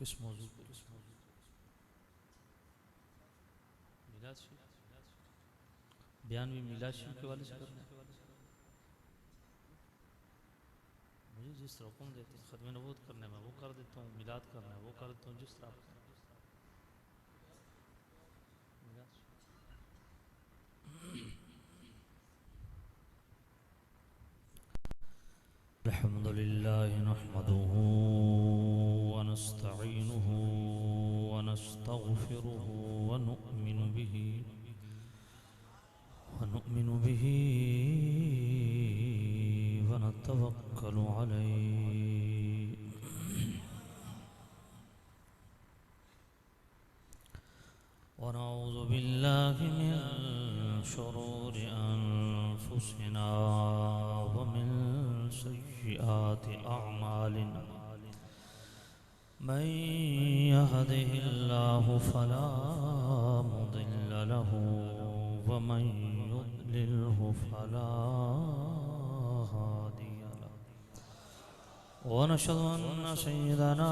किस मौजू पर? मिलाद शरीफ बयान भी मिलाद शरीफ के वाले से करना है। मुझे जिस तरह हुक्म देते हैं ख़त्म नबूवत करने में वो कर देता हूँ, मिलाद करना है वो कर देता हूँ, जिस तरह आप मिलाद अल्हम्दुलिल्लाह नहमदुहु व नस्तईनुहु व नस्तगफिरुहु व नु'मिनु बिही व नतवक्कलु अलैहि व नऊज़ु बिल्लाहि मिन शुरूरि अनफुसिना व मिन सय्यिआति अअमालिना मन यहदिहिल्लाहु फला मुदिल्ल लहु व मन युद्लिल्हु फला हादिय लहु व नशहदु अन्न सय्यदना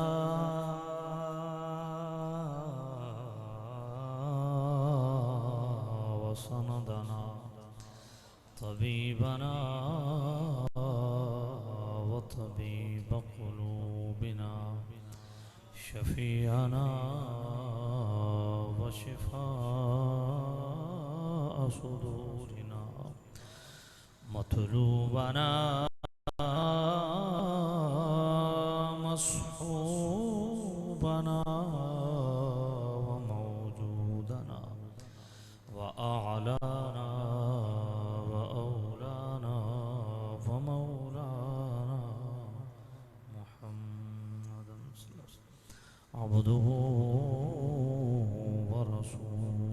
व सनदना तबीबना व तबीब क़ुलूबिना शफ़ीअना व शिफ़ाअ सुदूरिना मतलूबना मस्हूबना व मौजूदना व अअलाना व औलाना व मौलाना मुहम्मदन अब्दुहु व रसूलुहु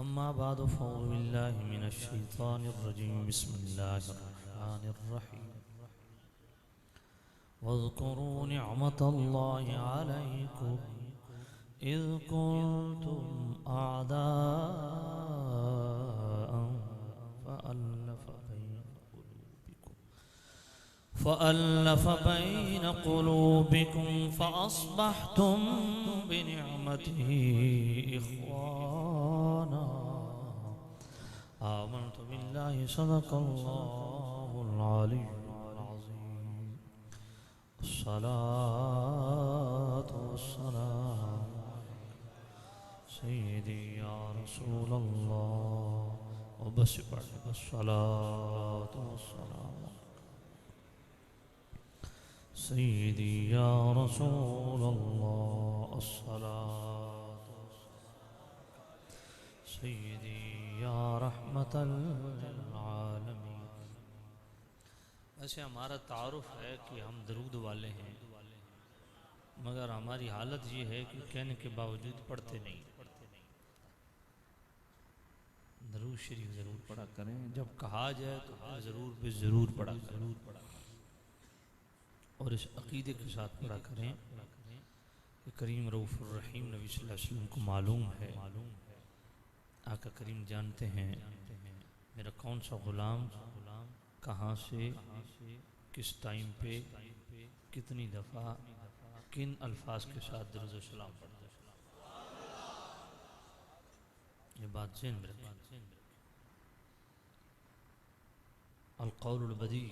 अम्मा बादु फ़अऊज़ु बिल्लाहि मिनश शैतानिर रजीम बिस्मिल्लाहिर रहमानिर रहीम वज़्कुरू निअमतल्लाहि अलैकुम इज़ कुंतुम अअदाअन फ़अल्लफ़ बैन क़ुलूबिकुम फ़अस्बहतुम बिनिअमतिही इख़्वाना आमनतु बिल्लाहि सदक़ल्लाहुल अलिय्युल अज़ीम अस्सलातु वस्सलामु सय्यदी या रसूलल्लाह और बस पढ़ अस्सलातु वस्सलामु सय्यदी या रसूलल्लाह अस्सलातु सय्यदी या रहमतल लिल आलमीन। वैसे हमारा तारुफ है कि हम दरूद वाले हैं, मगर हमारी हालत ये है कि कहने के बावजूद पढ़ते नहीं। दरूद शरीफ ज़रूर पढ़ा करें, जब कहा जाए तो ज़रूर भी ज़रूर पढ़ा करें और इस अक़ीदे के साथ पढ़ा करें कि करीम रऊफ़ुर रहीम नबी सल्लल्लाहु अलैहि वसल्लम को मालूम है, आका करीम जानते हैं मेरा कौन सा ग़ुलाम कहाँ से किस टाइम पे कितनी दफ़ा किन अल्फाज के साथ दरूद व सलाम पढ़ता है। ये बात ज़हन में रखें। अल-क़ौलुल बदी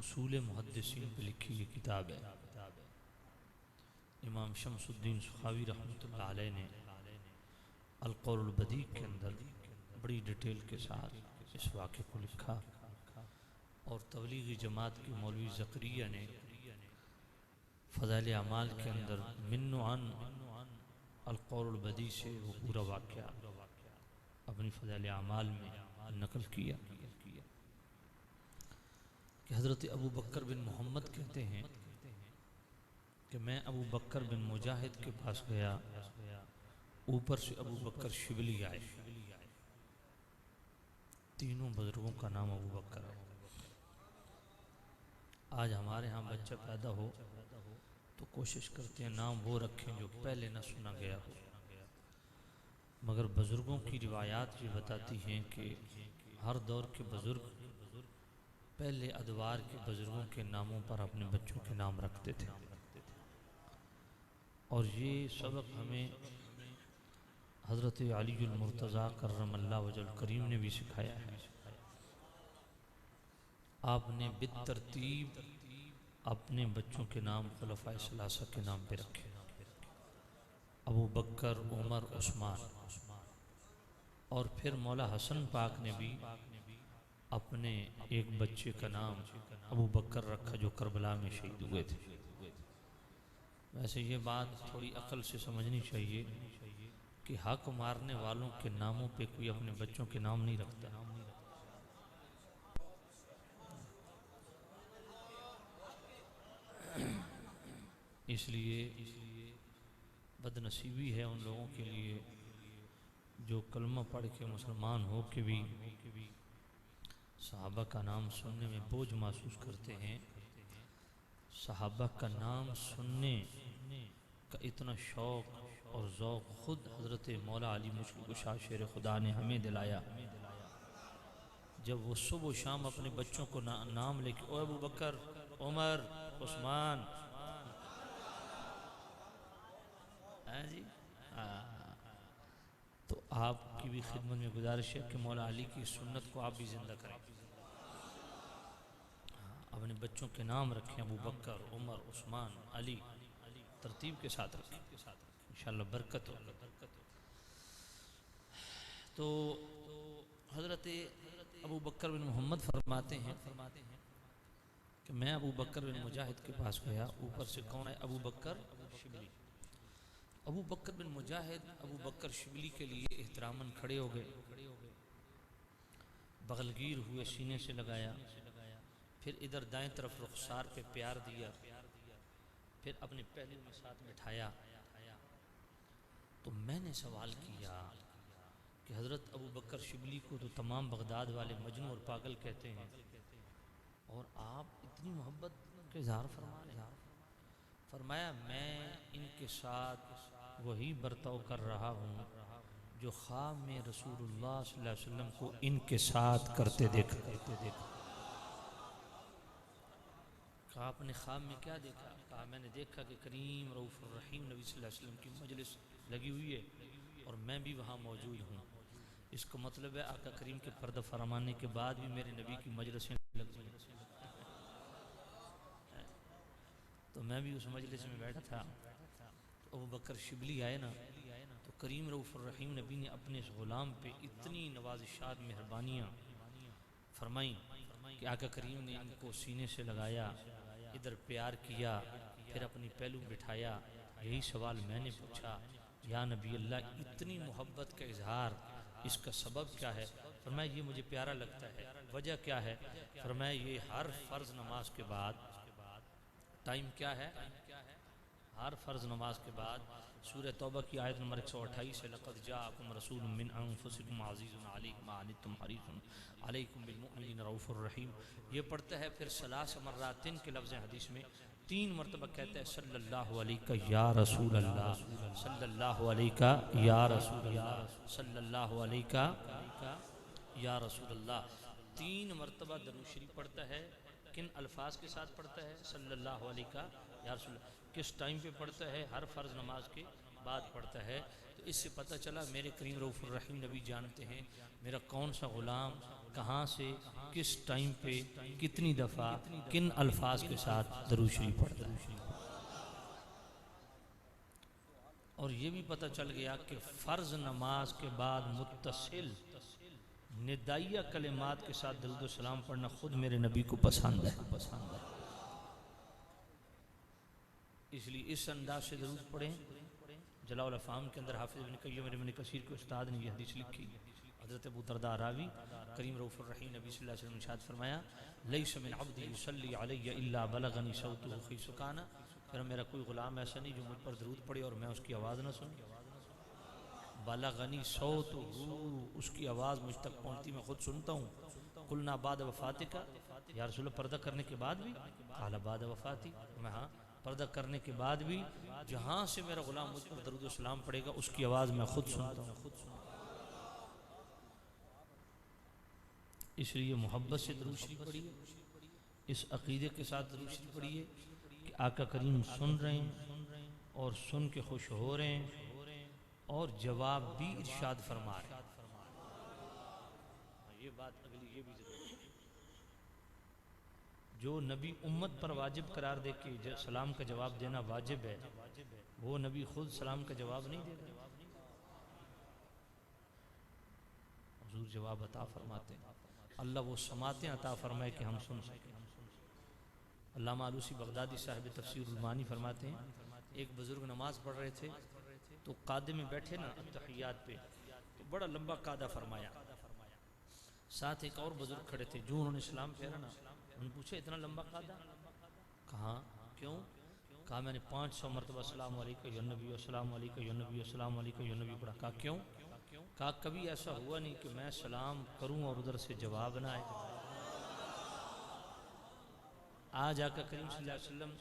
उसूल मुहद्दिसीन पे लिखी ये किताब है। इमाम शम्सुद्दीन सुखावी रहमतुल्लाह अलैह ने अल-क़ौलुल बदी के अंदर बड़ी डिटेल के साथ इस वाक़े को लिखा और तबलीगी जमात के मौलवी ज़करिया ने फ़ज़ाइल अमाल के अंदर मिन्नुअन अल-क़ौलुल बदी से वो पूरा वाक़या अपनी फ़ज़ाइल अमाल में नकल किया कि हज़रत अबू बकर बिन मोहम्मद कहते हैं कि मैं अबू बकर बिन मुजाहिद के पास गया, ऊपर से अबू बकर शिबली आए। तीनों बुजुर्गों का नाम अबू बकर है। आज हमारे यहाँ बच्चा पैदा हो तो कोशिश करते हैं नाम वो रखें जो पहले न सुना गया हो, मगर बुजुर्गों की रिवायात ये बताती हैं कि हर दौर के बुजुर्ग पहले अदवार के बुज़ुर्गों के नामों पर अपने बच्चों के नाम रखते थे। और ये सबक हमें हज़रत अलीउल मुर्तज़ा कर्रमल्लाहु वजहुल करीम ने भी सिखाया है। आपने बितरतीब अपने बच्चों के नाम खुलफ़ाए सलासा के नाम पे रखे, अबू बकर, उमर, उस्मान। और फिर मौला हसन पाक ने भी अपने एक बच्चे का नाम अबू बकर रखा जो करबला में शहीद हुए थे। वैसे ये बात थोड़ी अक्ल से समझनी चाहिए कि हक मारने वालों के नामों पे कोई अपने बच्चों के नाम नहीं रखता। इसलिए बदनसीबी है उन लोगों के लिए जो कलमा पढ़ के मुसलमान हो के भी सहाबा का नाम सुनने में बोझ महसूस करते हैं। सहाबा का नाम सुनने का इतना शौक़ और ज़ौक़ खुद हज़रत मौला अली मुश्किल कुशा शेर खुदा ने हमें दिलाया। जब वो सुबह शाम अपने बच्चों को नाम लेके ओ अबू बकर, उमर, उस्मान, जी तो आपकी भी खिदमत में गुजारिश है कि मौला अली की सुन्नत को आप भी ज़िंदा करें। अपने बच्चों के नाम रखें, अबू बकर, उमर, उस्मान, अली, तरतीब के साथ रखें, इंशाअल्लाह बरकत हो। तो हज़रत अबू बकर बिन मोहम्मद फरमाते हैं कि मैं अबू बकर बिन मुजाहिद के पास गया। ऊपर से कौन है? अबू बकर शिबली। अबू बकर बिन मुजाहिद अबू बकर शिबली के लिए एहतरामन खड़े हो गए, बगलगीर हुए, सीने से लगाया, फिर इधर दाएं तरफ रुखसार पे प्यार दिया, फिर अपने पहलू में साथ बिठाया। तो मैंने सवाल किया कि हज़रत अबू बकर शिबली को तो तमाम बगदाद वाले मजनू और पागल कहते हैं और आप इतनी मोहब्बत के इज़हार फरमा रहे हैं। फरमाया मैं इनके साथ वही बर्ताव कर रहा हूँ जो ख्वाब में रसूलुल्लाह सल्लल्लाहु अलैहि वसल्लम को इनके साथ करते देखा। कहा आपने ख्वाब में क्या देखा? कहा मैंने देखा कि करीम रऊफ़ रहीम नबी सल्लल्लाहु अलैहि वसल्लम की मजलिस लगी हुई है और मैं भी वहाँ मौजूद हूँ। इसका मतलब है आका करीम के पर्दा फरमाने के बाद भी मेरे नबी की मजलिसें लगती हैं। तो मैं भी उस मजलिस में बैठा था। तो अबू बकर शिबली आए ना, तो करीम रऊफ़ रहीम नबी ने अपने इस ग़ुलाम पे इतनी नवाजिशात मेहरबानियाँ फरमाई कि आका करीम ने इनको सीने से लगाया, इधर प्यार किया, फिर अपनी पहलू बिठाया। यही सवाल मैंने पूछा, या नबी अल्लाह इतनी मोहब्बत का इजहार इसका सबब क्या है? फरमाया ये मुझे प्यारा लगता है। वजह क्या है? फरमाया ये हर फ़र्ज़ नमाज के बाद टाइम क्या है? हर फ़र्ज़ नमाज के बाद सूरह तौबा की आयत नंबर 128 है, लक़द जाअकुम रसूलुम मिन अनफुसिकुम अज़ीज़ुन अलैहि मा अनित्तुम हरीसुन अलैकुम बिल मुमिनीना रऊफ़ुर रहीम। ये पढ़ता है, फिर सलास मर्रातिन के लफ्ज़ हदीस में 3 मरतबा कहता है सल्लल्लाहु अलैहि या रसूल अल्लाह, सल्लल्लाहु अलैहि या रसूल अल्लाह, सल्लल्लाहु अलैहि या रसूल अल्लाह। 3 मरतबा दरूद शरीफ पढ़ता है। किन अल्फाज के साथ पढ़ता है? सल्लल्लाहु अलैहि या रसूल। किस टाइम पे पढ़ता है? हर फ़र्ज़ नमाज के बाद पढ़ता है। तो इससे पता चला मेरे करीम रऊफ़ुर रहीम नबी जानते हैं मेरा कौन सा ग़ुलाम कहाँ से किस टाइम पे कितनी दफ़ा किन अल्फाज के साथ दरूद शरीफ पढ़ता है। और ये भी पता चल गया कि फ़र्ज़ नमाज के बाद मुत्तसिल निदाइया कलिमात के साथ दरूद सलाम पढ़ना खुद मेरे नबी को पसंद है। इसलिए इस अंदाज से दरूद पढ़ें। जलाउल अफ़हाम के अंदर हाफिज़ इब्न क़य्यिम इब्न कसीर के उस्ताद ने यह हदीस लिखी। हज़रत अबू दरदा रावी करीम रऊफ़ुर रहीम नबी सल्लल्लाहु अलैहि वसल्लम इरशाद फरमाया लैसा मिन अब्दी युसल्ली अलैया इल्ला बलगनी सौतुहु फ़ी सुकाना। फिर मेरा कोई ग़ुलाम ऐसा नहीं जो मुझ पर दरूद पढ़े और मैं उसकी आवाज़ न सुनूं। बलगनी सौतुहु, उसकी आवाज़ मुझ तक पहुँचती, मैं खुद सुनता हूँ। कुलना बाद वफ़ातिका, या रसूल पर्दा करने के बाद भी? काला बाद वफ़ाती, मैं हाँ पर्दा करने के बाद भी जहाँ से मेरा ग़ुलाम मुझ पर दरूद सलाम पड़ेगा उसकी आवाज़ मैं खुद सुनता हूँ। इसलिए मोहब्बत से दरूद शरीफ पढ़िए। इस अक़ीदे के साथ दरूद शरीफ पढ़िए कि आका करीम सुन रहे हैं और सुन के खुश हो रहे हैं और जवाब भी इरशाद फरमा रहे हैं। ये बात अगली ये भी जरूरी है। जो नबी उम्मत पर वाजिब करार दे के सलाम का जवाब देना वाजिब है, वो नबी खुद सलाम का जवाब नहीं देगा। हुजूर जवाब अता फरमाते हैं, अल्लाह वो समाते अता फरमाए कि हम सुन सकें। अल्लामा आलूसी बगदादी साहिब तफसीरुल मानी फरमाते हैं, एक बुजुर्ग नमाज पढ़ रहे थे तो कादे में बैठे ना अत्तहियात पे, तो बड़ा लंबा कादा फरमाया। साथ एक और बुजुर्ग खड़े थे, जो उन्होंने सलाम फेरा ना, उन्होंने पूछा इतना लंबा कादा? कहा क्यों? कहा मैंने 500 मरतबा अस्सलाम वालेकुम या नबी, अस्सलाम वालेकुम या नबी, अस्सलाम वालेकुम या नबी पढ़ा। कहा क्यों? कहा कभी ऐसा हुआ नहीं कि मैं सलाम करूं और उधर से जवाब ना आए। आज आका करीम सल्लल्लाहु अलैहि वसल्लम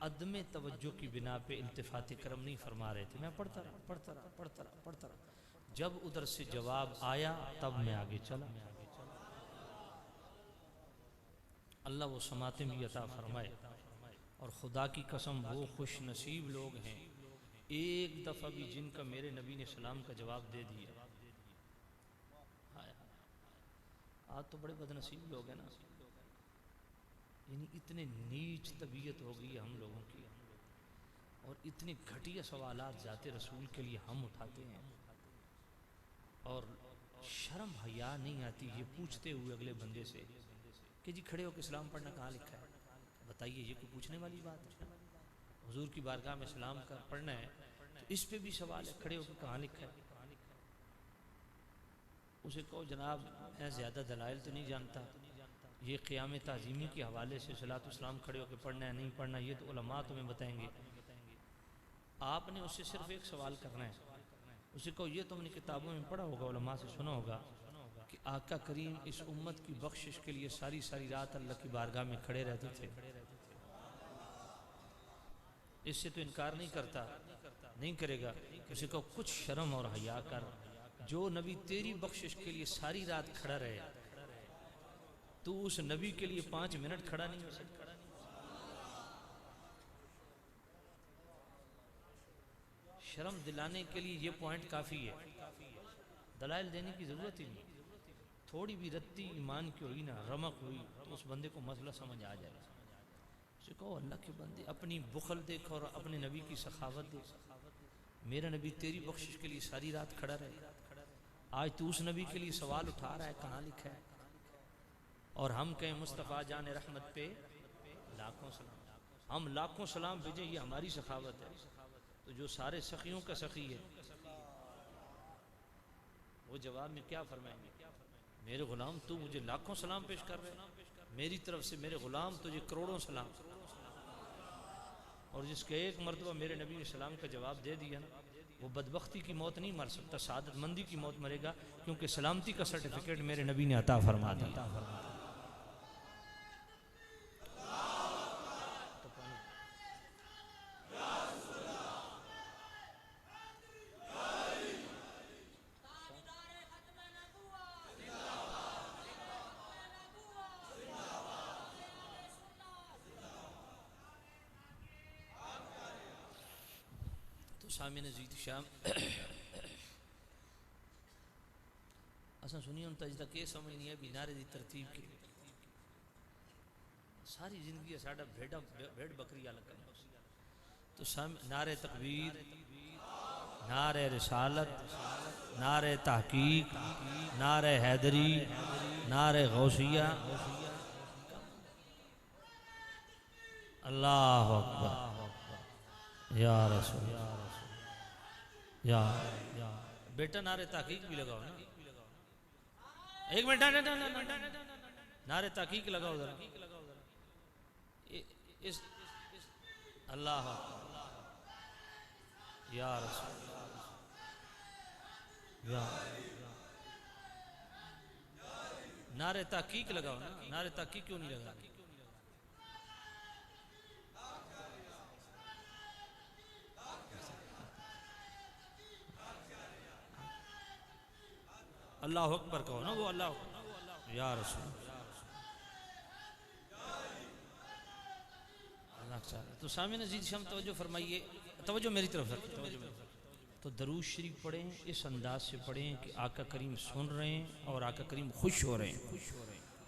अदम तवज्जो की बिना पे इल्तिफात करम नहीं फरमा रहे थे। मैं पढ़ता रहा। जब उधर से जवाब आया तब मैं आगे चला। अल्लाह वो समाते भी अता फरमाए। और खुदा की कसम वो खुश नसीब लोग हैं एक दफ़ा भी जिनका मेरे नबी ने सलाम का जवाब दे दिया। आज तो बड़े बदनसीब लोग हैं ना, यानी इतने नीच तबीयत हो गई है हम लोगों की, और इतने घटिया सवालात जाते रसूल के लिए हम उठाते हैं और शर्म हया नहीं आती ये पूछते हुए अगले बंदे से कि जी खड़े होकर सलाम पढ़ना कहाँ लिखा है? बताइए, ये कोई पूछने वाली बात है? हुजूर की बारगाह में सलाम का पढ़ना है तो इस पे भी सवाल है, खड़े होकर कहाँ लिखा है? उसे कहो जनाब मैं ज़्यादा दलाइल तो नहीं जानता, ये क़याम ताज़ीमी के हवाले से सलात इस्लाम खड़े होकर पढ़ना है नहीं पढ़ना ये तो उलमा तुम्हें बताएंगे। आपने उससे सिर्फ एक सवाल करना है, उसे कहो ये तुमने किताबों में पढ़ा होगा, उलमा से सुना होगा कि आका करीम इस उम्मत की बख्शिश के लिए सारी सारी रात अल्लाह की बारगाह में खड़े रहते थे। इससे तो इनकार नहीं करता, नहीं करेगा। उसे कहो कुछ शर्म और हया कर, जो नबी तेरी बख्शिश के लिए सारी रात खड़ा रहे तू उस नबी के लिए 5 मिनट खड़ा नहीं हो सकता। शर्म दिलाने के लिए ये पॉइंट काफ़ी है, दलाइल देने की ज़रूरत ही नहीं। थोड़ी भी रत्ती ईमान की हुई ना, रमक हुई तो उस बंदे को मसला समझ आ जाएगा। उसे कहो अल्लाह के बंदे अपनी बुखल देख और अपने नबी की सखावत देख। मेरा नबी तेरी बख्शिश के लिए सारी रात खड़ा रहे, आज तू उस नबी के लिए सवाल उठा रहा है कहाँ लिखा है? और हम कहें मुस्तफ़ा जान रहमत पे लाखों सलाम, हम लाखों सलाम भेजें, ये हमारी सखावत है। तो जो सारे सखियों का सखी है वो जवाब में क्या फरमाएंगे? मेरे गुलाम तू मुझे लाखों सलाम पेश कर रहे, मेरी तरफ से मेरे गुलाम तुझे करोड़ों सलाम। और जिसके एक मरतबा मेरे नबी ने सलाम का जवाब दे दिया ना, वो बदबख्ती की मौत नहीं मर सकता, सादत मंदी की मौत मरेगा, क्योंकि सलामती का सर्टिफिकेट मेरे नबी ने अता फरमा दिया। सामिन जीत शाम असा सुनिए उन तज तक ये समझ नहीं है भी नारे की तरतीब की सारी जिंदगी साडा भेड़ बकरी अलग करना। तो नारे तकबीर, नारे रिसालत, नारे तहकीक, नारे हैदरी, नारे गौसिया, अल्लाह अकबर या रसूल या बेटा। नारे तहकीक भी लगाओ ना, एक मिनट नारे तहकीक लगाओ जरा। इस अल्लाह या रसूल या नारे तहकीक लगाओ ना, नारे तहकीक क्यों नहीं लगा? अल्लाह अकबर कहो ना, वो अल्लाह या रसूल तो सामने नजीद शम तवज्जो फरमाइए, तवज्जो मेरी तरफ रखें, तवज्जो मेरी तरफ। तो दरूद शरीफ पढ़ें, इस अंदाज से पढ़ें कि आका करीम सुन रहे हैं और आका करीम खुश हो रहे हैं।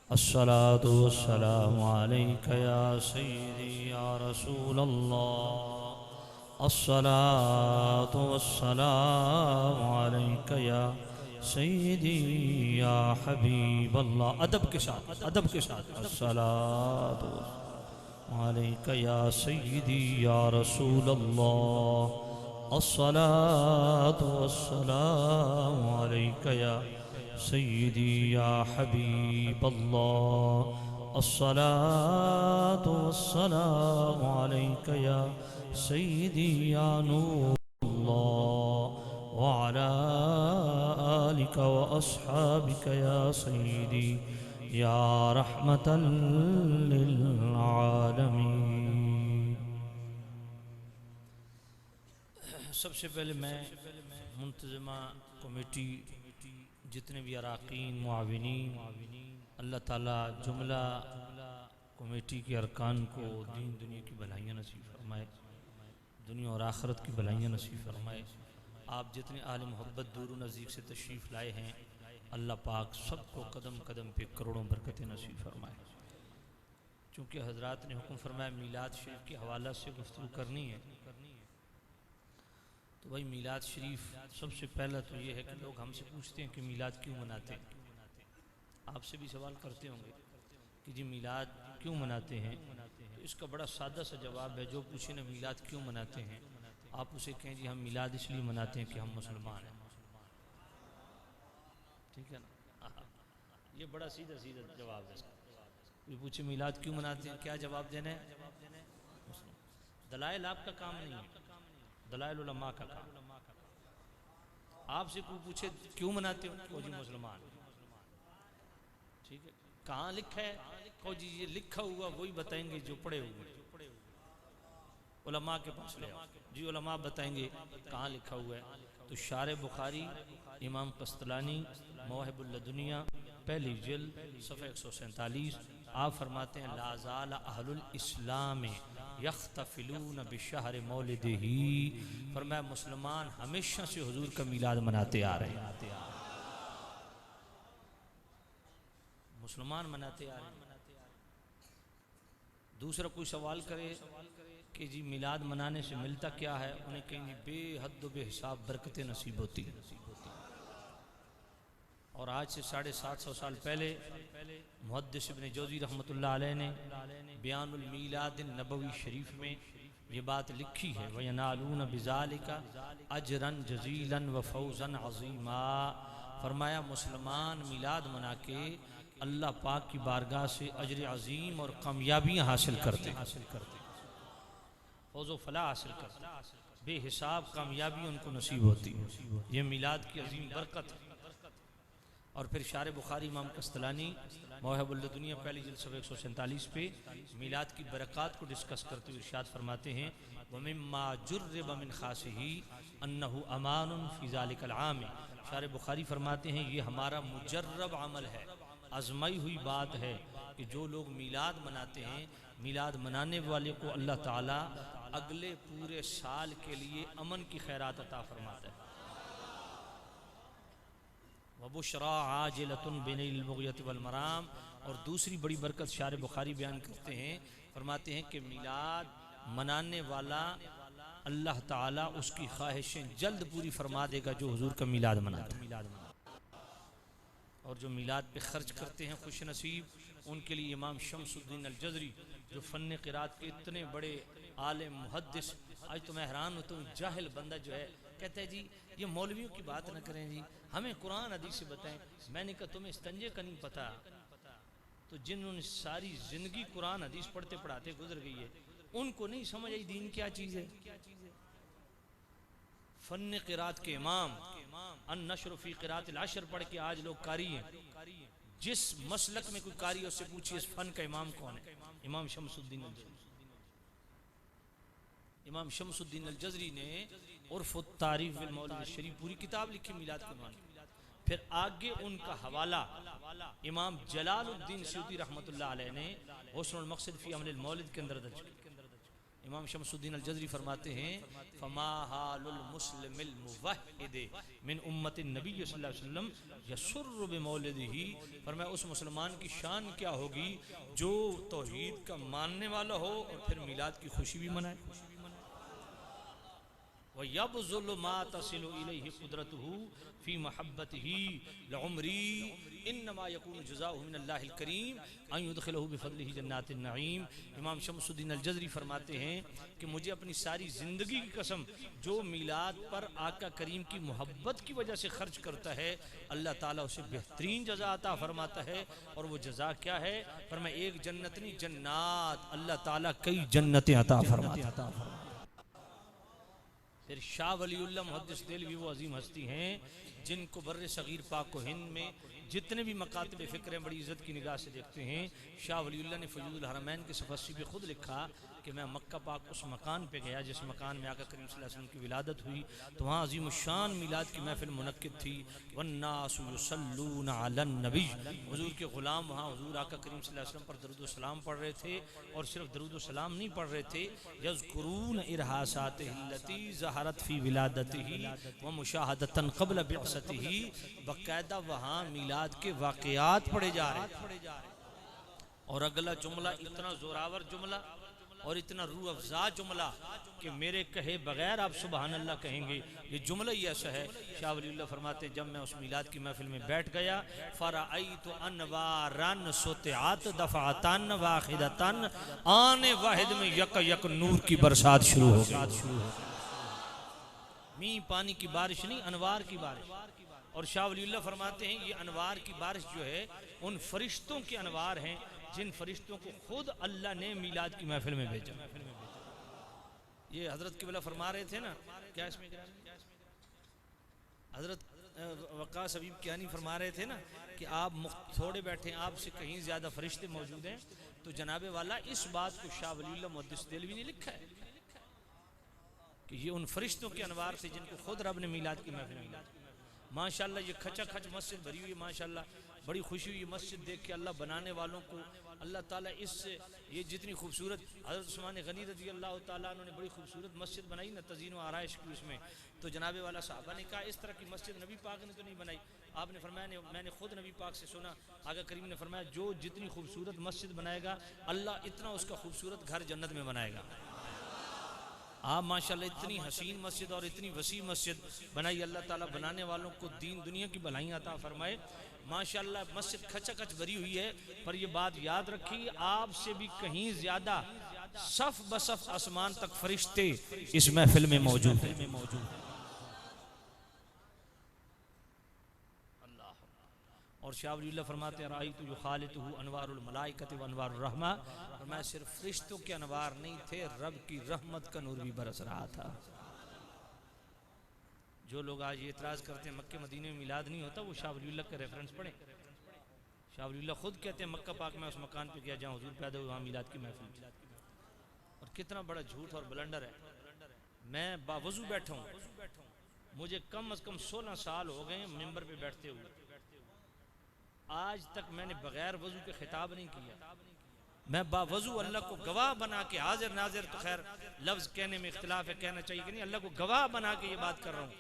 अस्सलातु वस्सलामु अलैका या सय्यदी या रसूल अल्लाह, अस्सलातु वस्सलामु अलैका या सय्यदी या हबीब अल्लाह। अदब के साथ, अदब के साथ। अस्सलातु अलैका या सय्यदी या रसूल अल्लाह, अस्सलातु वस्सलामु अलैका या सय्यदी या हबीब अल्लाह, अस्सलातु वस्सलामु अलैका या सय्यदी या नूर अल्लाह, व अला आलिका व अस्हाबिका या सय्यदी या रहमतल लिल आलमीन। सबसे पहले मैं मुंतज़िमा कमेटी, जितने भी अराकीन मुआविनीन, अल्लाह ताला जुमला कमेटी के अरकान को दीन दुनिया की भलाइयाँ नसीब फरमाए, दुनिया और आखिरत की भलाइयाँ नसीब फरमाए। आप जितने आले मोहब्बत दूर नज़दीक से तशरीफ़ लाए हैं, अल्लाह पाक सबको कदम कदम पे करोड़ों बरकतें नसीब फरमाए। चूँकि हजरात ने हुक्म फरमाया मीलाद शरीफ के हवाला से गुफ्तगू करनी है, तो भाई मीलाद शरीफ सबसे पहला तो ये है कि लोग हमसे पूछते हैं कि मीलाद क्यों मनाते हैं। आपसे भी सवाल करते होंगे कि जी मीलाद क्यों मनाते हैं, तो इसका बड़ा सादा सा जवाब है। जो पूछे ना मीलाद क्यों मनाते हैं, आप उसे कहें जी हम मीलाद इसलिए मनाते हैं कि हम मुसलमान हैं। ठीक है ना, ये बड़ा सीधा सीधा जवाब है इसका। कोई पूछे मीलाद क्यों मनाते हैं, क्या जवाब देना है? दलाइल आपका काम नहीं है, दलाइल उलमा का काम। आपसे कोई पूछे क्यों मनाते हो, कहो जी मुसलमान। ठीक है, कहाँ लिखा है, कहो जी ये लिखा हुआ वही बताएंगे जो पढ़े हुए। उलमा के पास ले आओ जी, उलमा बताएंगे कहाँ लिखा हुआ है। तो शार बुखारी इमाम कस्तलानी मवाहिबुल लदुनिया पहली जिल्द सफ़ा 147 आप फरमाते हैं लाज़ाल अहलुल इस्लाम यख्तफिलून बिशहर मौलिदिही। फरमाया मुसलमान हमेशा से हुजूर का मीलाद मनाते आ रहे हैं, मुसलमान मनाते आ रहे हैं। दूसरा कोई सवाल करे कि जी मिलाद मनाने से मिलता क्या है, उन्हें कहेंगे बेहद बेहिसाब बरकतें नसीब होती हैं। और आज से 750 साल पहले मुहद्दिस इब्न जौज़ी रहमतुल्लाह अलैह ने बयानुल मीलाद नबवी शरीफ में ये बात लिखी है, वयनालून बिज़ालिका अजरन जज़ीलन व फौज़न अज़ीमा। फरमाया मुसलमान मिलाद मना के अल्लाह पाक की बारगाह से अजर अज़ीम और कामयाबियाँ हासिल करते हैं, फौज़ व फलाह हासिल करते हैं, बेहिसाब कामयाबी उनको नसीब होती है। ये मिलाद की अजीम बरकत है। और फिर शार बुखारी इमाम कस्तलानी मवाहिबुल लदुनिया पहली जिल्द सफ़ा 147 पे मिलाद की बरक़ात को डिस्कस करते हुए इरशाद फरमाते हैं वमिम्मा जुर्रिब मिन खासिही अन्नहु अमानुन फ़ी ज़ालिकल आम। शार बुखारी फरमाते हैं ये हमारा मुजर्रब अमल है, आजमाई हुई बात है कि जो लोग मिलाद मनाते हैं, मिलाद मनाने वाले को अल्लाह ताला अगले पूरे साल के लिए अमन की खैरात अता फरमाता है। वबुशरा आजिलतुन बिनिल बुग़यति वल मराम। और दूसरी बड़ी बरकत शार बुखारी बयान करते हैं, फरमाते हैं कि मिलाद मनाने वाला अल्लाह ताला उसकी ख्वाहिशें जल्द पूरी फरमा देगा जो हुजूर का मिलाद मनाता है। और जो मिलाद पे खर्च करते हैं खुश नसीब, उनके लिए इमाम शम्सुद्दीन अल-जज़री जो फ़न क़िरात के इतने बड़े आलिम मुहद्दिस, आज तो मैं हैरान होता हूँ, जाहिल बंदा जो है कहता है जी ये मौलवियों की बात ना करें जी, हमें कुरान हदीस से बताएं। मैंने कहा तुम्हें इस्तंजे का नहीं पता, तो जिन्होंने सारी ज़िंदगी कुरान हदीस पढ़ते पढ़ाते गुजर गई है, उनको नहीं समझ आई दीन क्या चीज़ है। फ़न क़िरात के इमाम अन-नश्र फ़ी क़िरात अल-अश्र पढ़ के आज लोग कारी हैं। जिस मसलक में कोई कारी है उससे पूछिए इस फ़न का इमाम कौन है? इमाम शम्सुद्दीन अल-जज़री। इमाम शम्सुद्दीन अल-जज़री ने उर्फ़ुत तारीफ़ बिल मौलिद शरीफ पूरी किताब लिखी मिलाद के मान। फिर आगे उनका हवाला इमाम जलालुद्दीन सयूती रहमतुल्लाह अलैह ने हुस्नुल मक़सद फ़ी अमलिल मौलिद के अंदर दर्ज किया। इमाम शमसुद्दीन अल जज़री फरमाते हैं फमा हालुल मुस्लिमिल मुवहिद मिन उम्मति नबी सल्लल्लाहु अलैहि वसल्लम यसुर्रु बिमौलिदिही, फरमाया उस मुसलमान की शान क्या होगी जो तौहीद का मानने वाला हो और फिर मिलाद की खुशी भी मनाए। वयबज़ुलु मा तसिलु इलैहि कुदरतुहु फी महब्बतिही लउमरी इन्नमा यकूनु जज़ाउहु मिनल्लाहिल करीम अन युदखिलहु बिफज़लिही जन्नातिन नईम। इमाम शमसुद्दीन अल जज़री फरमाते हैं कि मुझे अपनी सारी ज़िंदगी की कसम जो मिलाद पर आका करीम की मोहब्बत की वजह से खर्च करता है अल्लाह ताला उसे बेहतरीन जज़ा अता फरमाता है। और वो जज़ा क्या है? फरमाया एक जन्नत नहीं जन्नात, अल्लाह ताला कई जन्नतें अता फरमाता है। फिर शाह वलीउल्लाह मुहद्दिस देलवी वो अजीम हस्ती हैं जिनको बर्रे सगीर पाक व हिंद में जितने भी मकातब फ़िक्र हैं बड़ी इज़्ज़त की निगाह से देखते हैं। शाह वलीउल्लाह ने फयूज़ुल हरमैन के सफ़सी पे ख़ुद लिखा कि मैं मक्का पाक उस मकान पे गया जिस मकान में आका करीम सल्लल्लाहु अलैहि वसल्लम की विलादत हुई, तो वहाँ अज़ीम शान मिलाद की महफ़िल मुनक्किद थी। वन्नासु युसल्लूना अलन नबी, हुज़ूर के ग़ुलाम वहाँ हुज़ूर आका करीम सल्लल्लाहु अलैहि वसल्लम पर दरूद व सलाम पढ़ रहे थे। और सिर्फ दरूद व सलाम नहीं पढ़ रहे थे, यज़कुरून इरहासातिही ज़हरत फ़ी विलादतिही व मुशाहदतन क़ब्ल बिअसतिही, बाकायदा वहाँ मिलाद के वाक़यात पढ़े जा रहे। और अगला जुमला इतना ज़ोरावर जुमला और इतना रूह अफ़ज़ा जुमला कि मेरे कहे बगैर आप सुबहान अल्लाह कहेंगे। ये जुमला ही ऐसा है। शाह वलीउल्लाह फरमाते जब मैं उस मिलाद की महफिल में बैठ गया फ़राअयतु अनवारन सुतिआत दफ़अतन वाहिदतन, आने वाहिद में यक यक नूर की बरसात शुरू हो गई। मीं पानी की बारिश नहीं, अनवार की बारिश। और शाह वलीउल्लाह फरमाते हैं ये अनवार की बारिश जो है उन फरिश्तों के अनवार हैं जिन फरिश्तों को खुद अल्लाह ने मिलाद की महफिल में भेजा। ये हजरत क़िबला फरमा रहे थे ना, क्या इसमें हजरत वक़ास हबीब कियानी फरमा रहे थे ना कि आप थोड़े बैठे हैं, आपसे कहीं ज़्यादा फरिश्ते मौजूद हैं। तो जनाबे वाला इस बात को शाह वलीउल्लाह मुहद्दिस देलवी ने लिखा है कि ये उन फरिश्तों के अनवार थे जिनको खुद रब ने मिलाद की महफिल में। माशाअल्लाह ये खचा खच मस्जिद भरी हुई है, माशाअल्लाह बड़ी खुशी हुई मस्जिद देख के। अल्लाह बनाने वालों को अल्लाह ताला इस ये जितनी खूबसूरत हज़रत उस्मान गनी रज़ी अल्लाह ताला उन्होंने बड़ी खूबसूरत मस्जिद बनाई ना तज़ीन व आराइश की उसमें। तो जनाबे वाला साहबा ने कहा इस तरह की मस्जिद नबी पाक ने तो नहीं बनाई। आपने फरमाया मैंने खुद नबी पाक से सुना, आका करीम ने फरमाया जो जितनी खूबसूरत मस्जिद बनाएगा अल्लाह इतना उसका खूबसूरत घर जन्नत में बनाएगा। आप माशाल्लाह इतनी हसीन मस्जिद और इतनी वसी मस्जिद बनाई। अल्लाह ताला बनाने वालों को दीन दुनिया की भलाई अता फरमाए। माशाल्लाह मस्जिद खचाखच भरी हुई है। पर ये बात याद रखिए आपसे भी कहीं ज्यादा सफ बसफ आसमान तक फरिश्ते इस महफिल में मौजूद हैं। और शाह वलीउल्लाह फरमाते हैं राइतु युखालितुहु अनवारुल मलाइकति व अनवारुर रहमा, और मैं सिर्फ फरिश्तों के अनवार नहीं थे, रब की रहमत का नूर भी बरस रहा था। जो लोग आज ये इतराज़ करते हैं मक्के मदीने में मिलाद नहीं होता, वो शाह वलीउल्लाह का रेफरेंस पढ़ें। शाह वलीउल्लाह खुद कहते हैं मक्का पाक में उस मकान पे गया जहाँ हुजूर पैदा हुए, वहाँ मिलाद की महफिल। और कितना बड़ा झूठ और ब्लंडर है। मैं बावजू बैठा हूँ, मुझे कम अज़ कम 16 साल हो गए मिंबर पे बैठते हुए, आज तक मैंने बगैर वजू के खिताब नहीं किया। मैं बावजू अल्लाह को गवाह बना के हाजिर नाजिर, तो खैर लफ्ज़ कहने में इख्तिलाफ है, कहना चाहिए कि नहीं, अल्लाह को गवाह बना के ये बात कर रहा हूँ।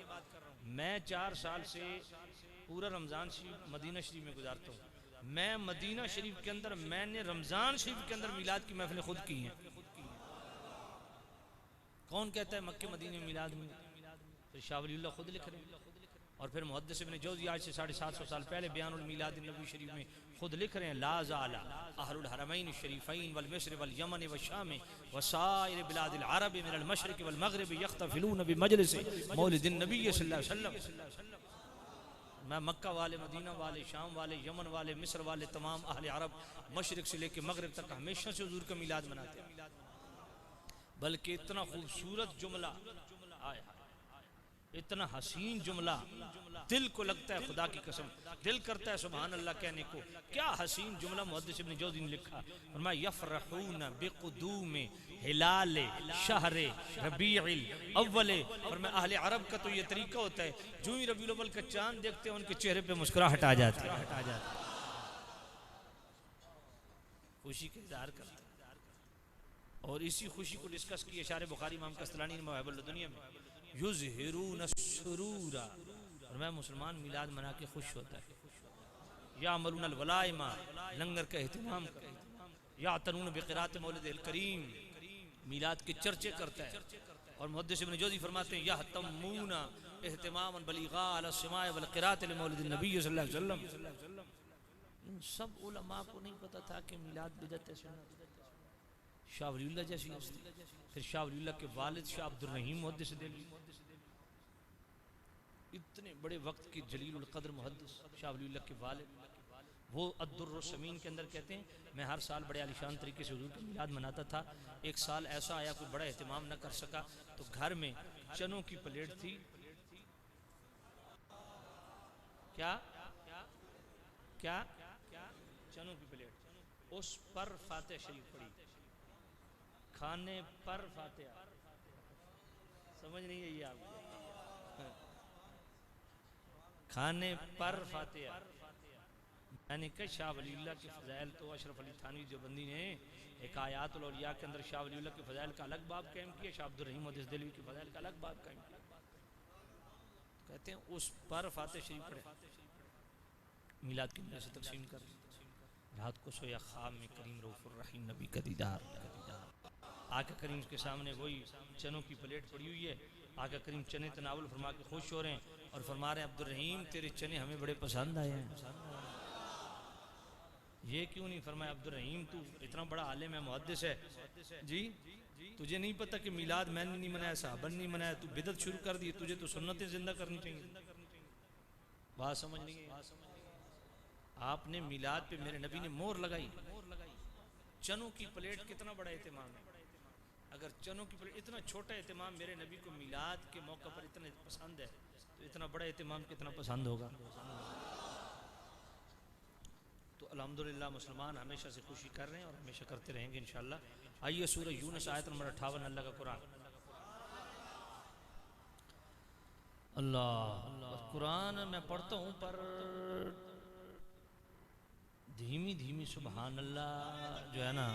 मैं 4 साल से पूरा रमज़ान शरीफ मदीना शरीफ में गुजारता हूँ। मैं मदीना शरीफ के अंदर मैंने रमज़ान शरीफ के अंदर मिलाद की महफिलें खुद की हैं। कौन कहता है मक्के मदीने में मिलाद में? तो शाह वलीउल्लाह खुद लिख रहे हैं। और फिर मुहद्दिस इब्न जौज़ी आज से 750 साल पहले बयानुल मिलाद नबवी शरीफ में खुद लिख रहे हैं ला ज़ाला अहलुल हरमैन शरीफैन वल मिस्र वल यमन व शाम व साइर बिलादिल अरब मिनल मशरिक़ वल मग़रिब यख्तफ़िलून बिमजलिस मौलिदिन नबी सल्लल्लाहु अलैहि वसल्लम। मैं मक्का वाले, मदीना वाले, शाम वाले, यमन वाले, मिस्र वाले, तमाम अहले अरब मशरिक़ से लेकर मग़रिब तक हमेशा से हुज़ूर का मिलाद मनाते हैं। बल्कि इतना खूबसूरत जुमला, आय इतना हसीन जुमला, दिल को लगता है खुदा की कसम, दिल करता है सुभान अल्लाह कहने को। क्या हसीन जुमला मुहद्दिस इब्न जौज़ी ने लिखा। फरमाया यफ़रहून बिक़ुदूम हिलाल शहर रबीउल अव्वल। फरमाया अहले अरब का तो ये तरीका होता है, जो ही रबीउल अव्वल का चांद देखते हैं उनके चेहरे पे मुस्कुराहट आ जाती है, खुशी का इज़हार करते हैं। और इसी खुशी को डिस्कस किए शारे बुखारी इमाम कस्तलानी ने मवाहिबुल दुनिया में, युज़हिरून सुरूरा, और मैं मुसलमान मिलाद मना के खुश होता है, या अमरून वलाइमा, लंगर का एहतमाम करता है, या तनून बिक़रात मौलिदिल करीम, मिलाद के चर्चे करता है। और मुहद्दिस इब्न जोज़ी फरमाते हैं यहतमूना एहतमामन बलीगा अला समाए वल क़िरात li मौलिदिन नबी सल्लल्लाहु अलैहि वसल्लम। इन सब उलमा को नहीं पता था कि मिलाद बिदअत है, सुन्नत। शाह वलीउल्लाह जैसी हस्ती, फिर शाह वलीउल्लाह के वालिद शाह अब्दुर रहीम मुहद्दिस दिल्ली, इतने बड़े वक्त की जलीलुल क़द्र मुहद्दिस शाह वलीउल्लाह के वालिद, वो अद्दुर्रुस समीन के अंदर कहते हैं मैं हर साल बड़े आलिशान तरीके से हुजूर का मिलाद मनाता था। एक साल ऐसा आया कोई बड़ा एहतमाम न कर सका, तो घर में चनों की प्लेट थी, क्या क्या चनों की प्लेट, उस पर फातिहा शरीफ पड़ी, खाने पर फातिहा, समझ नहीं है ये आपको, खाने पर फातिहा। मैंने कहा शाह वलीउल्लाह के फ़ज़ाइल तो अशरफ अली थानवी देवबंदी ने एक आयातुल औलिया के अंदर शाह वलीउल्लाह के फ़ज़ाइल का अलग बाब कायम किया, शाह अब्दुर रहीम मुहद्दिस दिल्ली के फ़ज़ाइल का अलग बाब कायम किया। कहते हैं उस पर फातिहा शरीफ पढ़े, मिलाद की वजह से तकसीम कर, रात को सोया ख्वाब में करीम रऊफ़ुर रहीम नबी का दीदार, आका करीम के सामने वही चनों की प्लेट पड़ी हुई है, आका करीम चने तनावुल फरमा के खुश हो रहे हैं और फरमा रहे हैं अब्दुर रहीम तेरे चने हमें बड़े पसंद आए हैं। ये क्यों नहीं फरमाया अब्दुल रहीम तू इतना बड़ा आलिम है, मुहद्दिस है जी, तुझे नहीं पता कि मिलाद मैंने नहीं मनाया, साहबन नहीं मनाया, तू बिदअत शुरू कर दी, तुझे तो सुन्नतें जिंदा करनी चाहिए। बात समझ नहीं है, आपने मिलाद पे मेरे नबी ने मोहर लगाई। चनों की प्लेट कितना बड़ा एहतमाम है, अगर चनों की प्लेट इतना छोटा एहतमाम मेरे नबी को मिलाद के मौका पर इतना पसंद है, तो इतना बड़ा एहतमाम कितना पसंद होगा। तो अल्हम्दुलिल्लाह मुसलमान हमेशा से खुशी कर रहे हैं और हमेशा करते रहेंगे इंशाअल्लाह। आइए सूरह यूनुस आयत नंबर 58, अल्लाह का कुरान। अल्लाह कुरान मैं पढ़ता हूँ पर धीमी धीमी सुबहान अल्लाह जो है ना,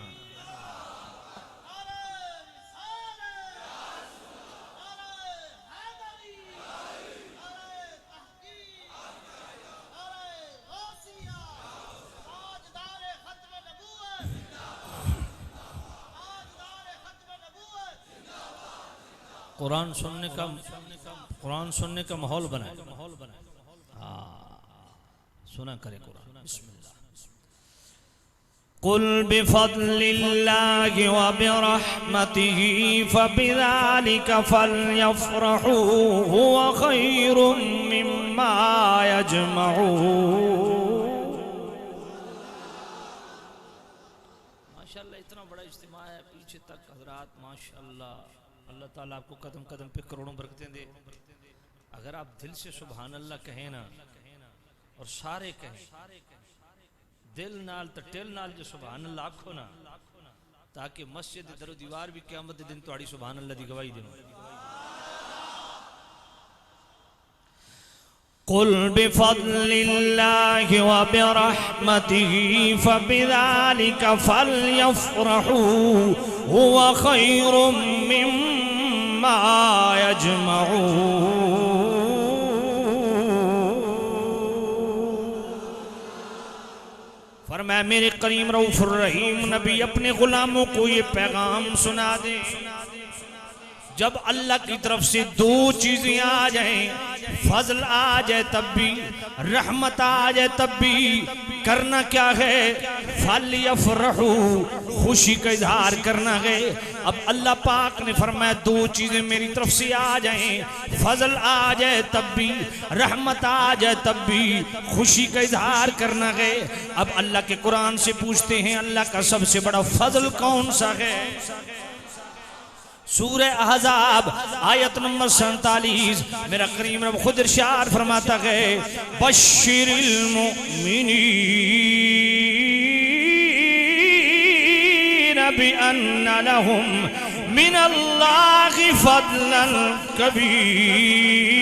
कुरान सुनने का माहौल बनाए, सुना करे कुरान। बिस्मिल्लाह। कुल बिफद्लिल्लाहि व बिरहमतिही फबिज़ालिका फलयफ़रहू हुवा खैरुम मिम्मा यजमऊन। माशाअल्लाह इतना बड़ा इज्तिमा है पीछे तक हज़रात, माशाअल्लाह। अल्लाह ताला आपको कदम कदम पे करोड़ों बरकतें दे। अगर आप दिल से सुभान अल्लाह कहें ना, और सारे कहें दिल नाल तो टिल नाल जो सुभान अल्लाह आखो ना, ताकि मस्जिद दरो दीवार भी क़यामत दे दिन तुहाड़ी सुभान अल्लाह दी गवाही देवे। कुल बिफद्लिल्लाहि व बिरहमतिही फबिज़ालिका फलयफ़रहू हुवा खैरुम मिम्मा यजमऊन। फरमाया मेरे करीम रऊफ़ुर रहीम नबी अपने गुलामों को ये पैगाम सुना दे, जब अल्लाह की तरफ से दो चीजें आ जाएं, फजल आ जाए तब भी, रहमत आ जाए तब भी, करना क्या है, फलयफ़रहू, खुशी का इजहार करना है। अब अल्लाह पाक ने फरमाया दो चीजें मेरी तरफ से आ जाएं, फजल आ जाए तब भी, रहमत आ जाए तब भी, खुशी का इजहार करना है। अब अल्लाह के कुरान से पूछते हैं अल्लाह का सबसे बड़ा फजल कौन सा है। सूरह अहज़ाब आयत नंबर 47 मेरा करीम रब खुद इरशाद फरमाता है बश्शिरिल मुमिनीन बिअन्ना लहुम मिनल्लाहि फज़लन कबीरा।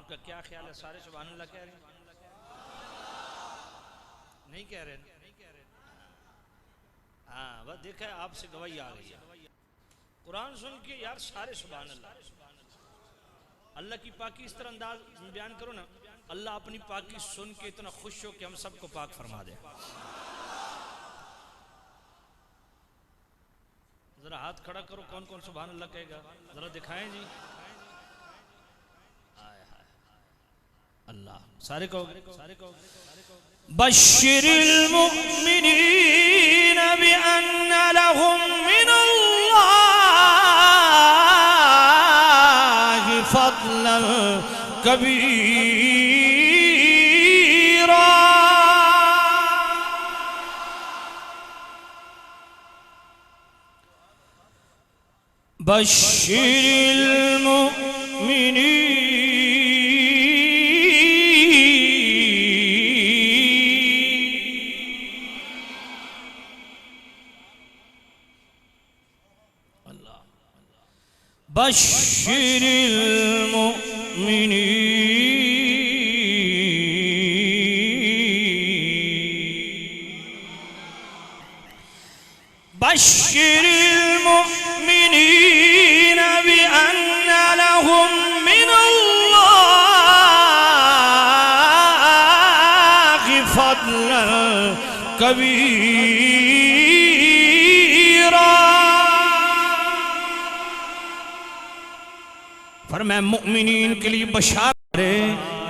आपका क्या ख्याल है? सारे सुभान अल्लाह कह रहे हैं? नहीं कह रहे? हाँ बस देखा है, आपसे गवाही आ गई है। कुरान सुन के यार सारे सुभान अल्लाह। अल्लाह की पाकी इस तरह अंदाज बयान करो ना, अल्लाह अपनी पाकी सुन के इतना खुश हो कि हम सबको पाक फरमा दे। जरा हाथ खड़ा करो, कौन कौन सुभान अल्लाह कहेगा, जरा दिखाएं जी। अल्लाह सारे कहोगे? बश्शिरिल मुमिनीन बिअन्न लहुम मिनल्लाहि फज़लन कबीरा। बश्शिरिल मुमिनीन बश्शिरिल मुमिनीन बश्शिरिल मुमिनीन बिअन्न लहुम मिनल्लाहि फज़लन कबीरा। फरमाया मुमिनीन के लिए बशारत,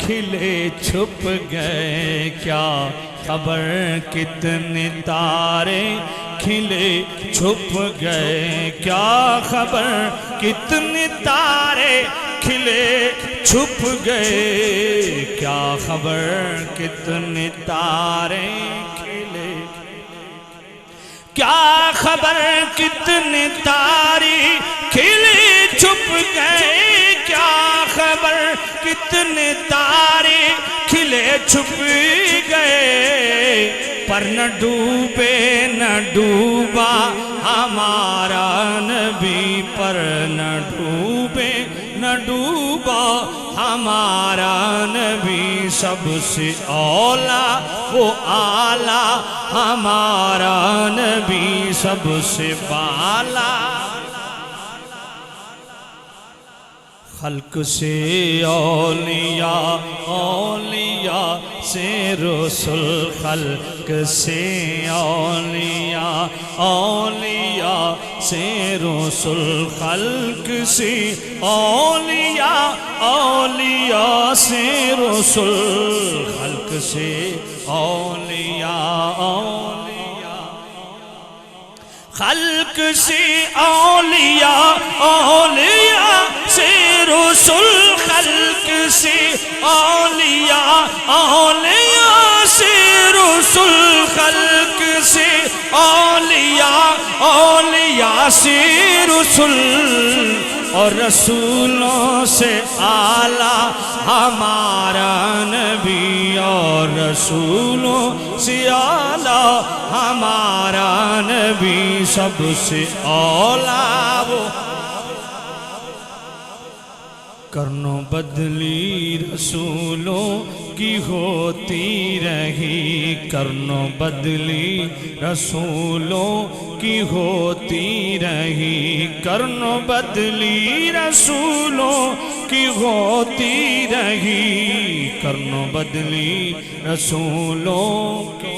खिले छुप गए क्या खबर कितने तारे, खिले छुप गए क्या खबर कितने तारे, खिले छुप गए क्या खबर कितने तारे, खिले क्या खबर कितने तारे खिले छुप गए, क्या खबर कितने तारे खिले छुप गए, पर न डूबे न डूबा हमारा नबी, पर न डूबे न डूबा हमारा नबी, सबसे औला वो आला हमारा नबी, सबसे बाला। खल्क से औलिया, औलिया से रसूल, खल्क से औलिया, औलिया से रसूल, खल्क से औलिया, औलिया से रसूल, खल्क से औलिया, औलिया खल्क से औलिया, औलिया से रसूल, खल्क से औलिया, औलिया से रसूल, खल्क से औलिया, औलिया से रसूल, और रसूलों से आला हमारा नबी, और रसूलों से आला हमारा नबी, सबसे औला वो। करनो बदली रसूलों की होती रही, करनो बदली रसूलों की होती रही, करनो बदली रसूलों की होती रही, करनो बदली रसूलों की,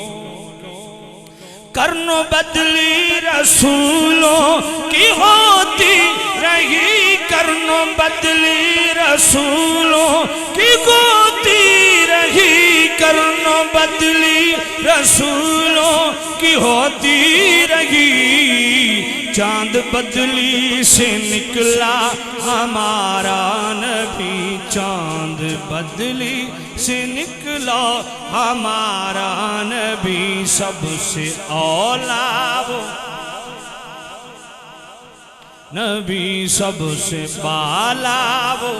करनो बदली रसूलों की होती रही, करनो बदली रसूलों की होती रही, करनो बदली रसूलों की होती रही, चांद बदली से निकला हमारा नबी, चांद बदली से निकला हमारा नबी, सबसे औला वो नबी, सबसे बाला वो,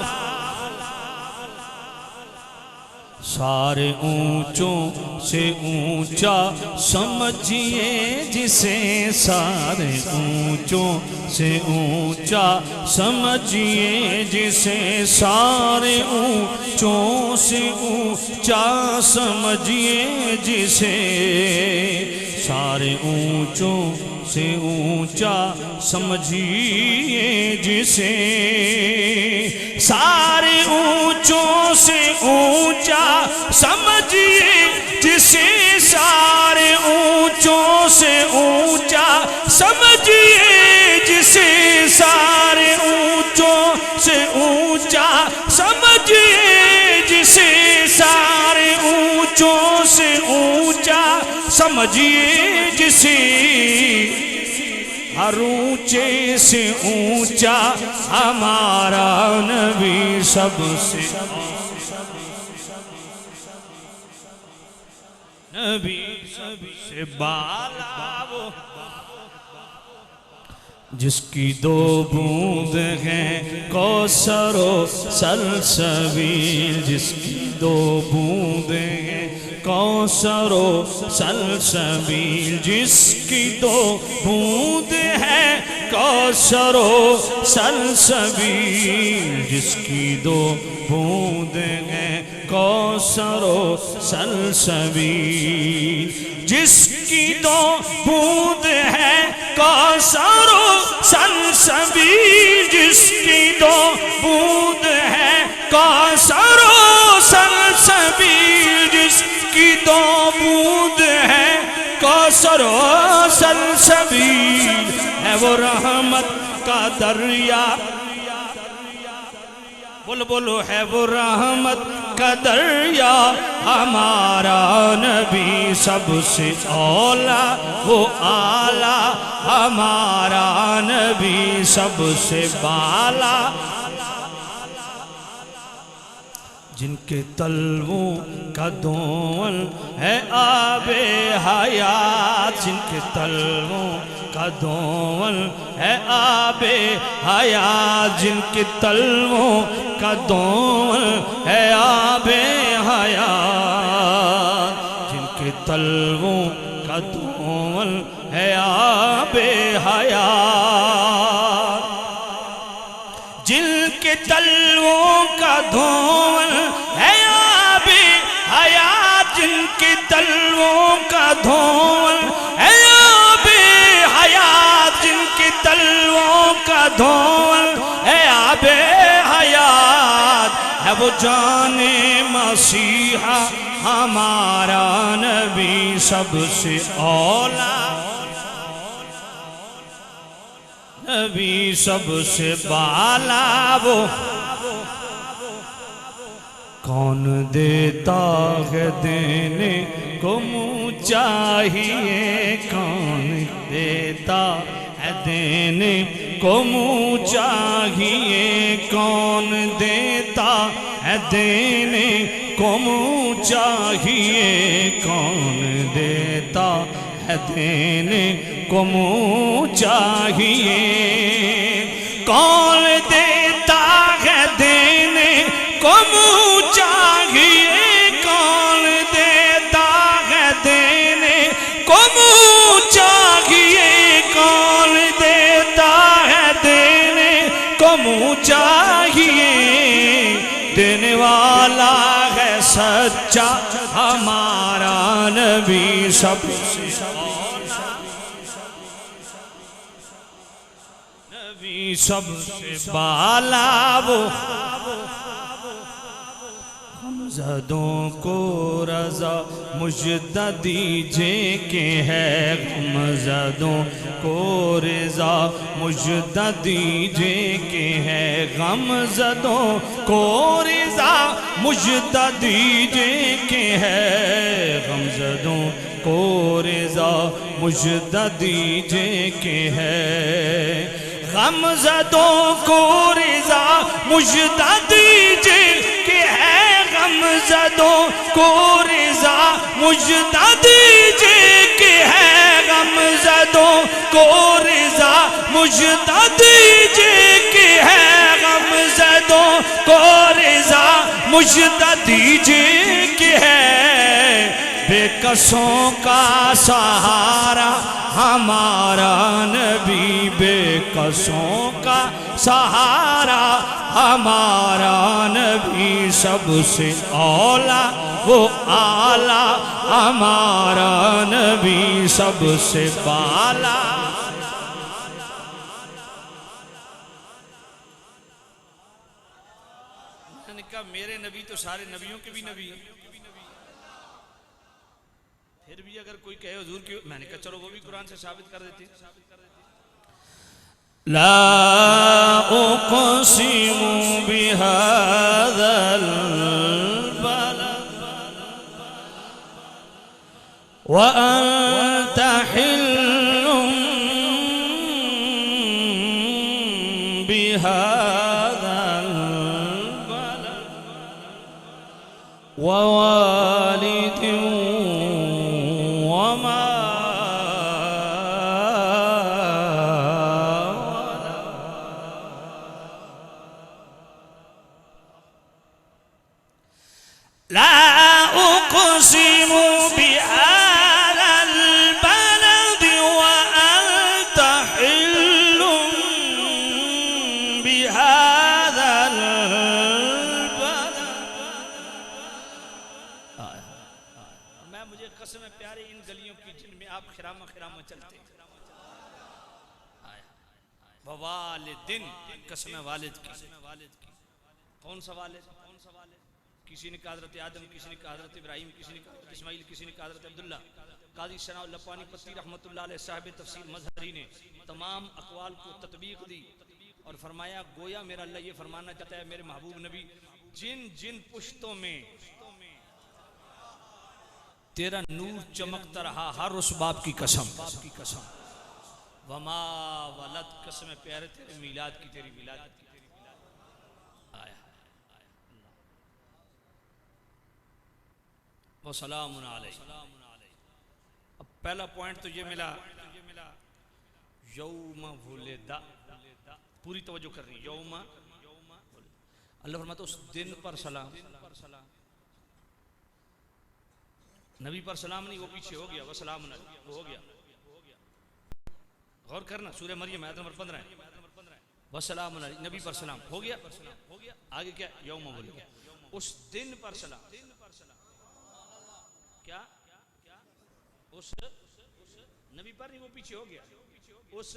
सारे ऊंचों से ऊंचा समझिए जिसे, सारे ऊंचों से ऊंचा समझिए जिसे, सारे ऊंचों से ऊंचा समझिए जिसे, सारे ऊंचों से ऊंचा समझिए जिसे, सारे ऊंचों से ऊंचा समझिए जिसे, सारे ऊंचों से ऊंचा समझिए जिसे, सारे ऊंचों से ऊंचा समझिए जिसे, सारे ऊंचों से ऊंचा समझिए जिसे, हर ऊंचे से ऊंचा हमारा नबी सबसे, नबी सबसे बाला वो, जिसकी दो बूंद हैं कौसरो सलसबील, जिसकी दो बूंद हैं कौसरो सलसबील, जिसकी दो बूंद है कौसरो सलसबील, जिसकी दो बूंद है कौसरो सलसबील, जिसकी दो बूंद है कौसरो सलसबील, जिसकी दो बूंद है कौसरो सलसबील, जिसकी दो बूंद है कौसरो सलसबील, है वो रहमत का दरिया, बोलो बोलो, है वो रहमत का दरिया, हमारा नबी सबसे औला वो आला, हमारा नबी सबसे बाला, जिनके तलवों का दोवल है आबे हयात, जिनके तलवों का दोवल है आबे हयात, जिनके तलवों का दोवल है आबे हयात, जिनके तलवों का दोवल है आबे हयात, जिनके तलवों का धोवल है आबे हयात, जिनके तलवों का धोवल है आबे हयात, जिनके तलवों का धोवल है आबे हयात, है वो जाने मसीहा हमारा नबी सबसे औला, नबी सबसे बाला वो, कौन देता है देने को मुँह चाहिए, कौन देता है देने को मुँह चाहिए, कौन देता है देने को मुँह चाहिए, कौन देता है देने को मुँह चाहिए, कौन देता है देने को मुँह चाहिए, कौन देता है देने को मुँह चाहिए, कौन देता है देने को मुँह चाहिए, देने वाला है सच्चा हमारा नबी सबसे, नबी सबसे बाला वो, हमज़दों को रज़ा मुजदा दीजिए के है, हमज़दों को रज़ा मुजदा दीजिए के है, गमज़दों को रज़ा मुजदा दीजिए के है, गमज़दों को रज़ा मुजदा दीजिए के है, गमज़दों को रज़ा मुजदा दीजिए के है, गमज़दों को रज़ा मुजदा दीजिए के है, गमज़दों को रज़ा मुजदा दीजिए के है, गमज़दों को रज़ा मुझदा दीजिए कि है बेकसों का सहारा हमारा नबी, बेकसों का सहारा हमारा नबी, सबसे औला वो आला हमारा नबी, सबसे बाला। मैंने कहा मेरे नबी तो सारे नबियों के भी नबी हैं, फिर भी अगर कोई कहे हुजूर की, मैंने कहा चलो वो भी कुरान से साबित कर देते हैं। ला उक़सिमु बिहाज़ल बलद व अंता हिल्लुम बिहाज़ल बलद व वालिदिन वमा ला उक़सिमु बिहाज़ल बलद व अंता हिल्लुम बिहाज़ल बलद। मैं मुझे कसम है प्यारे इन गलियों की जिनमें आप खिरामा खिरामा चलते, वालिदिन, कसम वालिद की। कौन सा वालिद? किसी ने कहा हज़रत आदम, किसी ने कहा हज़रत इब्राहिम, किसी ने कहा हज़रत इस्माइल, किसी ने कहा हज़रत अब्दुल्ला। काजी सनाउल्लाह पानीपती रहमतुल्लाह अलैह साहिब तफसीर मज़हरी ने तमाम अक़वाल को तत्बीक दी और फरमाया गोया मेरा अल्लाह ये फरमाना चाहता है मेरे महबूब नबी, जिन जिन पुश्तों में तेरा नूर चमकता रहा, हर उस बाप की कसम, वमा वलद, कसम प्यारे तेरे मिलाद की, तेरी मिलाद की। आया वसलामुन अलैहि। अब पहला पॉइंट तो ये मिला यौमा वुलिदा, पूरी तवज्जो करनी, यौमा अल्लाह फरमाता उस दिन पर सलाम, नबी पर सलाम नहीं, वो पीछे हो गया, वसलामुन अलैहि वो हो गया। गौर करना, सूरह मरियम आयत नंबर 15 है, वसलामुन अलैहि नबी पर सलाम हो गया। आगे क्या? यौमा वुलिदा, उस दिन पर सलाम। क्या? उस नबी पर नहीं, वो पीछे हो गया, उस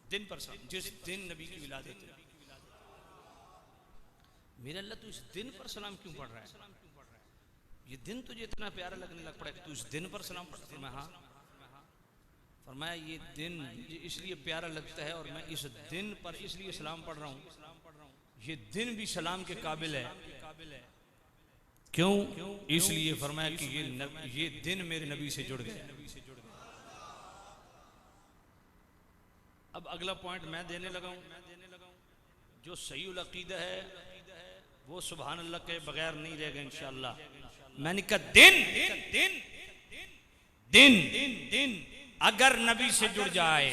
दिन पर सलाम, जिस दिन नबी की विलादत है। मेरे अल्लाह तू इस दिन पर सलाम क्यों पढ़ रहा है? ये दिन तुझे इतना प्यारा लगने लग पड़ा कि तू इस दिन पर सलाम पढ़ता है? मैं हाँ। फरमाया ये दिन मुझे इसलिए प्यारा लगता है और मैं इस दिन पर इसलिए सलाम पढ़ रहा हूँ, ये दिन भी सलाम के काबिल है। क्यों? इसलिए फरमाया कि ये दिन मेरे नबी से जुड़ गया। अब अगला पॉइंट मैं देने लगा हूं, जो सही उल अकीदा है वो सुभान अल्लाह के बगैर नहीं रहेगा इंशाअल्लाह। मैंने कहा दिन दिन दिन दिन अगर नबी से जुड़ जाए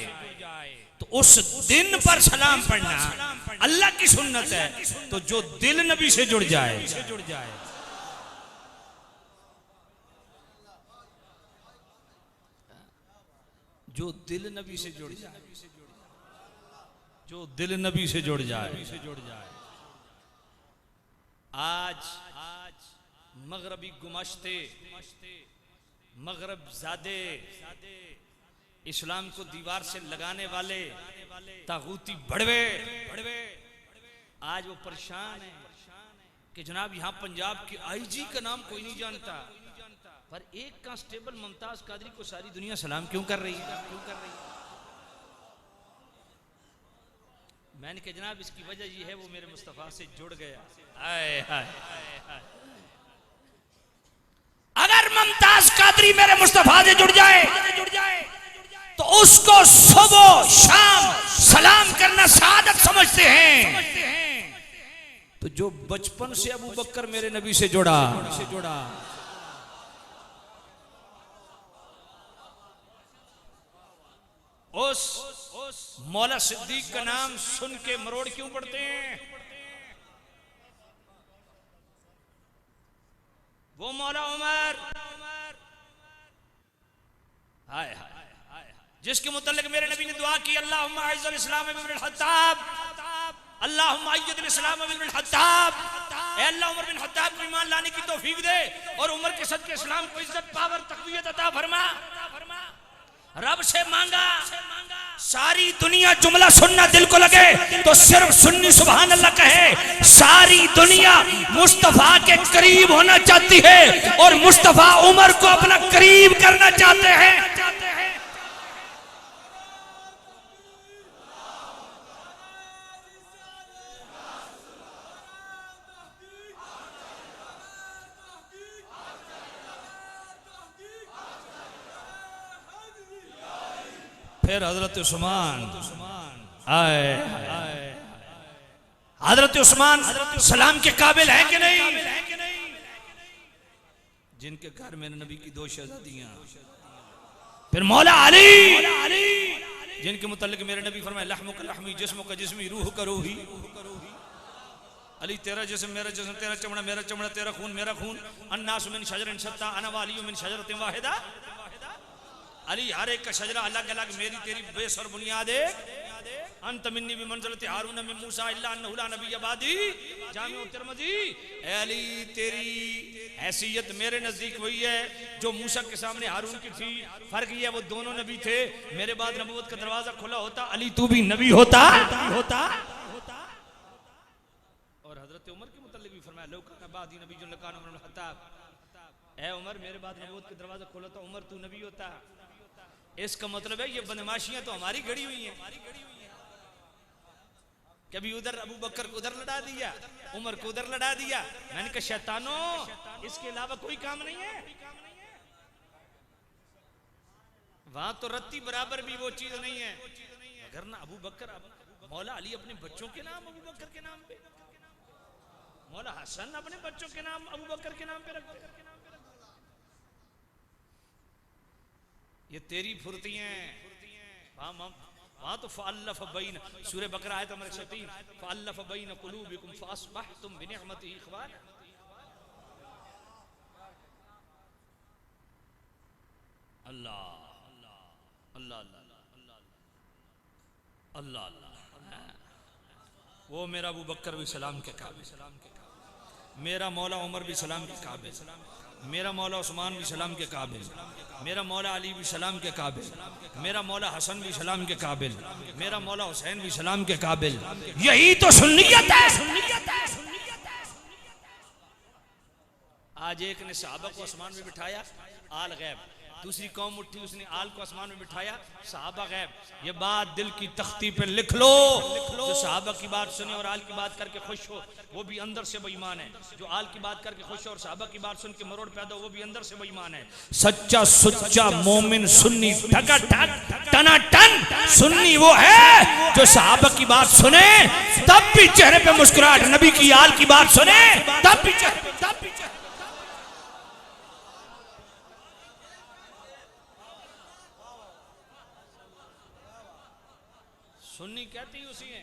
तो उस दिन पर सलाम पढ़ना अल्लाह की सुन्नत है। तो जो दिल नबी से जुड़ जाए, जो दिल नबी से जुड़ जाए, जो दिल नबी से जुड़ जाए। आज मगरबी गुमाश्ते, मगरब ज़ादे, इस्लाम को दीवार से लगाने वाले तागूती बड़वे आज वो परेशान है कि जनाब यहाँ पंजाब के आईजी का नाम कोई नहीं जानता, पर एक कांस्टेबल मुमताज कादरी को सारी दुनिया सलाम क्यों कर रही है? मैंने कहा जनाब इसकी वजह यह है वो मेरे मुस्तफ़ा से जुड़ गया। आए हाय, अगर मुमताज कादरी मेरे मुस्तफ़ा से जुड़ जाए तो उसको सुबह शाम सलाम करना सादत समझते हैं। तो जो बचपन से अबू बकर मेरे नबी से जुड़ा, उस मौला सिद्दीक का नाम सुन के मरोड़ क्यों पड़ते हैं? वो मौला उमर, हाय हाय, जिसके मुतल्लिक मेरे नबी ने दुआ की, अल्लाहुम्मा अइज़्ज़िल इस्लाम बिल खत्ताब, अल्लाहुम्मा अय्यिदिल इस्लाम बिल खत्ताब, ऐ अल्लाह उमर बिन खत्ताब को ईमान लाने की तौफीक दे और उमर के सदके इस्लाम को इज्जत, पावर, तक़वियत अता फरमा। रब से मांगा, सारी दुनिया जुमला सुनना दिल को लगे तो सिर्फ सुन्नी सुभान अल्लाह कहे। सारी दुनिया मुस्तफा के करीब होना चाहती है और मुस्तफा उमर को अपना करीब करना चाहते हैं। फिर हजरत उस्मान आए, हजरत उस्मान सलाम के काबिल है कि नहीं? जिनके घर मेरे नबी की 2 शहजादियां। फिर मौला अली, जिनके मुतल्लिक मेरे नबी फरमाए लहमुक लहमी जिस्मुक जिस्मी रूह का रूही। अली तेरा जिस्म मेरा जिस्म, तेरा चमड़ा मेरा चमड़ा, तेरा खून मेरा खून। अन्नासु मिन शजरिन शत्ता अना वालियु मिन शजरतिन वाहिदा। अली हर एक का शजरा अलग अलग, मेरी तेरी बेस और बुनियाद एक। अंत मिन्नी भी मंज़िलत हारून मिन मूसा इल्ला अन्नहु ला नबी बादी। जामिउ तिरमिज़ी। ए अली तेरी हैसियत मेरे नजदीक वही है जो मूसा के सामने हारून की थी। फर्क ये है वो दोनों नबी थे। मेरे बाद नबूवत का दरवाजा खुला होता, अली तू भी नबी होता। और हजरत उमर के मुतल्लिक भी फरमाया लौ काना बादी नबी जो लकान उमर बिन खत्ताब। ए उमर मेरे बाद नबूवत का दरवाजा खुला तो उमर तू नबी होता। इसका मतलब है ये बदमाशियां तो हमारी घड़ी हुई हैं। कभी उधर अबू बकर को उधर लड़ा दिया, उमर को उधर लड़ा दिया। मैंने कहा शैतानों, इसके अलावा कोई काम नहीं है। वहां तो रत्ती बराबर भी वो चीज नहीं है। अगर ना अबू बकर, मौला अली अपने बच्चों के नाम अबू बकर के नाम पे, मौला हसन अपने बच्चों के नाम अबू बकर के नाम पे रखते। ये तेरी फुर्तियां। वहां तो फ़अल्लफ़ बैन, सूरह बकरा आयत नंबर 103, फ़अल्लफ़ बैन क़ुलूबिकुम फ़अस्बहतुम बिनिअमतिही इख़वाना। अल्लाह अल्लाह अल्लाह अल्लाह। वो मेरा अबू बकर भी सलाम के काबिल, मेरा मौला उमर भी सलाम के काबिल, मेरा मौला उस्मान भी सलाम के काबिल, मेरा मौला अली भी सलाम के काबिल, मेरा मौला हसन भी सलाम के काबिल, मेरा मौला हुसैन भी सलाम के काबिल। यही तो सुन्नियत है। आज एक ने सहाबा को आसमान में बिठाया, आल गैब। दूसरी कौम उठी, उसने आल को आसमान में बिठाया, सहाबा गैब। ये बात दिल की तख्ती पे लिख लो। जो सहाबा की बात सुने और आल की बात करके खुश हो वो भी अंदर से बेईमान है। जो आल की बात करके खुश हो और सहाबा की बात सुन के मरोड़ पैदा हो वो भी अंदर से बेईमान है। सच्चा सुच्चा मोमिन सुन्नी ठकाठक टनाटन सुन्नी वो है जो सहाबा की बात सुने तब भी चेहरे पे मुस्कुराहट, नबी की आल की बात सुने तब भी चेहरे पे। सुन्नी कहती उसी है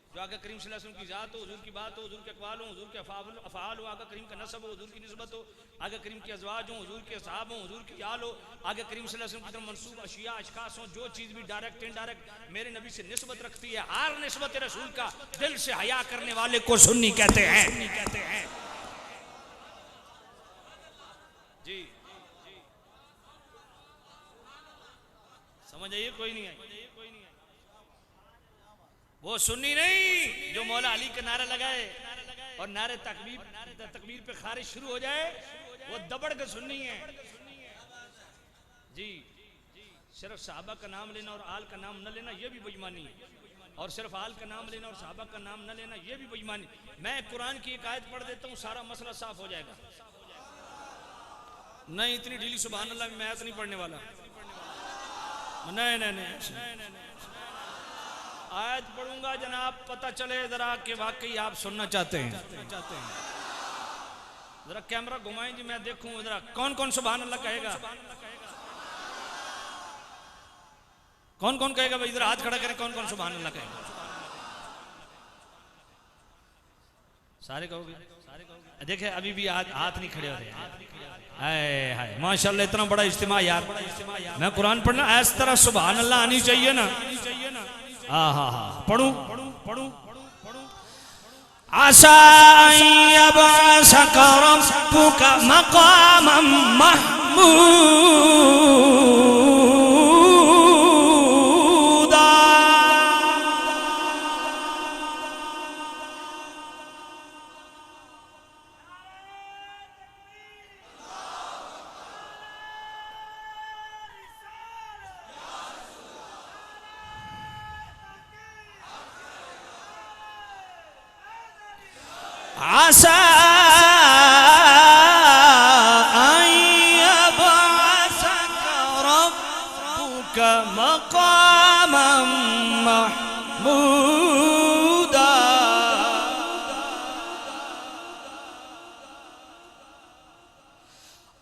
जो आका करीम सल्लल्लाहु अलैहि वसल्लम की जात हो, हुजूर की बात हो, हुजूर के अक़वाल हो, हुजूर के अफ़आल हो, आका करीम का नसब हो, हुजूर की निस्बत हो, आका करीम के अज़वाज हो, हुजूर के सहाब हो, हुजूर की आल हो, आका करीम सल्लल्लाहु अलैहि वसल्लम की तरफ मंसूब अशिया अशखास हो। जो चीज़ भी डायरेक्ट इनडायरेक्ट मेरे नबी से निस्बत रखती है, हर निस्बत रसूल का दिल से हया करने वाले को सुन्नी कहते हैं। जी समझ आइए, कोई नहीं आई। वो सुन्नी नहीं जो मौला अली का नारा लगाए और नारे तकबीर पे खारिज शुरू हो जाए, वो दबड़ के सुन्नी है। जी सिर्फ साहबा का नाम लेना और आल का नाम न लेना ये भी बेईमानी है, और सिर्फ आल का नाम लेना और साहबा का नाम न लेना ये भी बेईमानी। मैं कुरान की एक आयत पढ़ देता हूँ, सारा मसला साफ हो जाएगा। नहीं इतनी ढीली सुभान अल्लाह में मैं आयत नहीं पढ़ने वाला। नहीं आयत पढ़ूंगा जनाब, पता चले जरा कि वाकई आप सुनना चाहते हैं। जरा कैमरा घुमाएं जी, मैं देखूं जरा कौन कौन सुभान अल्लाह कहेगा। कौन कौन कहेगा भाई, इधर हाथ खड़ा करें। कौन कौन सुभान अल्लाह कहेगा। सारे कहोगे? देखे अभी भी हाथ नहीं खड़े हो रहे। हाय हाय माशाल्लाह, इतना बड़ा इज्तिमा यार। मैं कुरान पढ़ना इस तरह सुभान अल्लाह आनी चाहिए ना। हाँ हाँ हाँ, पढ़ूं पढ़ूं पढ़ूं पढ़ूं। आसा यबअसक रब्बुक मक़ामम महमूदा। आसा अन यबअसक रब्बुक मक़ामम महमूदा।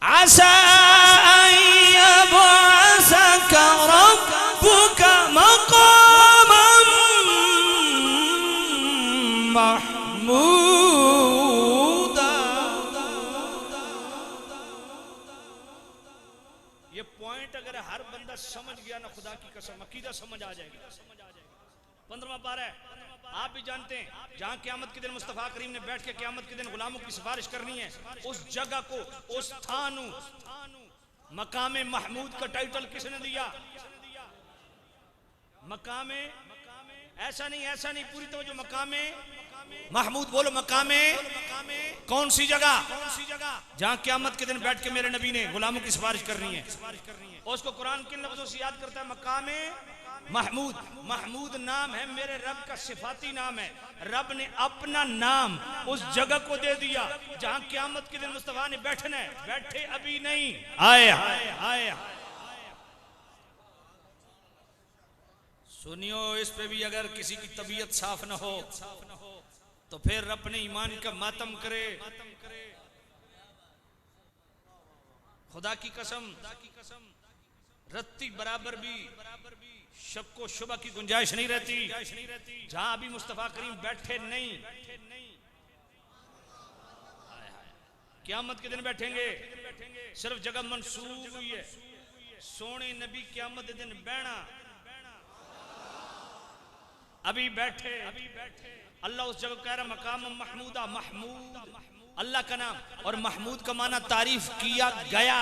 आसा अन यबअसक रब्बुक मक़ामम महमूदा। ये पॉइंट अगर हर बंदा समझ गया ना, खुदा की कसम अकीदा समझ आ जाएगा। 15वां पारा है, आप भी जानते हैं, जहां क़यामत के दिन मुस्तफ़ा करीम ने बैठ के क़यामत के दिन गुलामों की सिफारिश करनी है, उस जगह को, उस स्थान मकामे महमूद का टाइटल किसने दिया? मकामे, ऐसा नहीं पूरी तवज्जो, मकामे महमूद बोलो। मकामे कौन सी जगह? जहां क़यामत के दिन बैठ के मेरे नबी ने गुलामों की सिफारिश करनी है। उसको कुरान किन लफ्जों से याद करता है? मकामे महमूद। महमूद नाम है मेरे रब का, सिफाती नाम है। रब ने अपना नाम उस जगह को दे दिया जहां क़यामत के दिन मुस्तफा ने बैठना है। बैठे अभी नहीं, आए। सुनियो, इस पे भी अगर किसी की तबीयत साफ न हो तो फिर अपने ईमान का मातम करे। खुदा की कसम रत्ती बराबर भी शक को शुबह की गुंजाइश नहीं रहती। जहां अभी मुस्तफा करीम बैठे नहीं, क़यामत के दिन बैठेंगे। सिर्फ जगह मंसूब हुई है, सोने नबी क़यामत के दिन बैठना। अभी बैठे अल्लाह उस जगह कह रहा मकाम महमूदा। महमूद अल्लाह का नाम, और महमूद का माना तारीफ किया गया।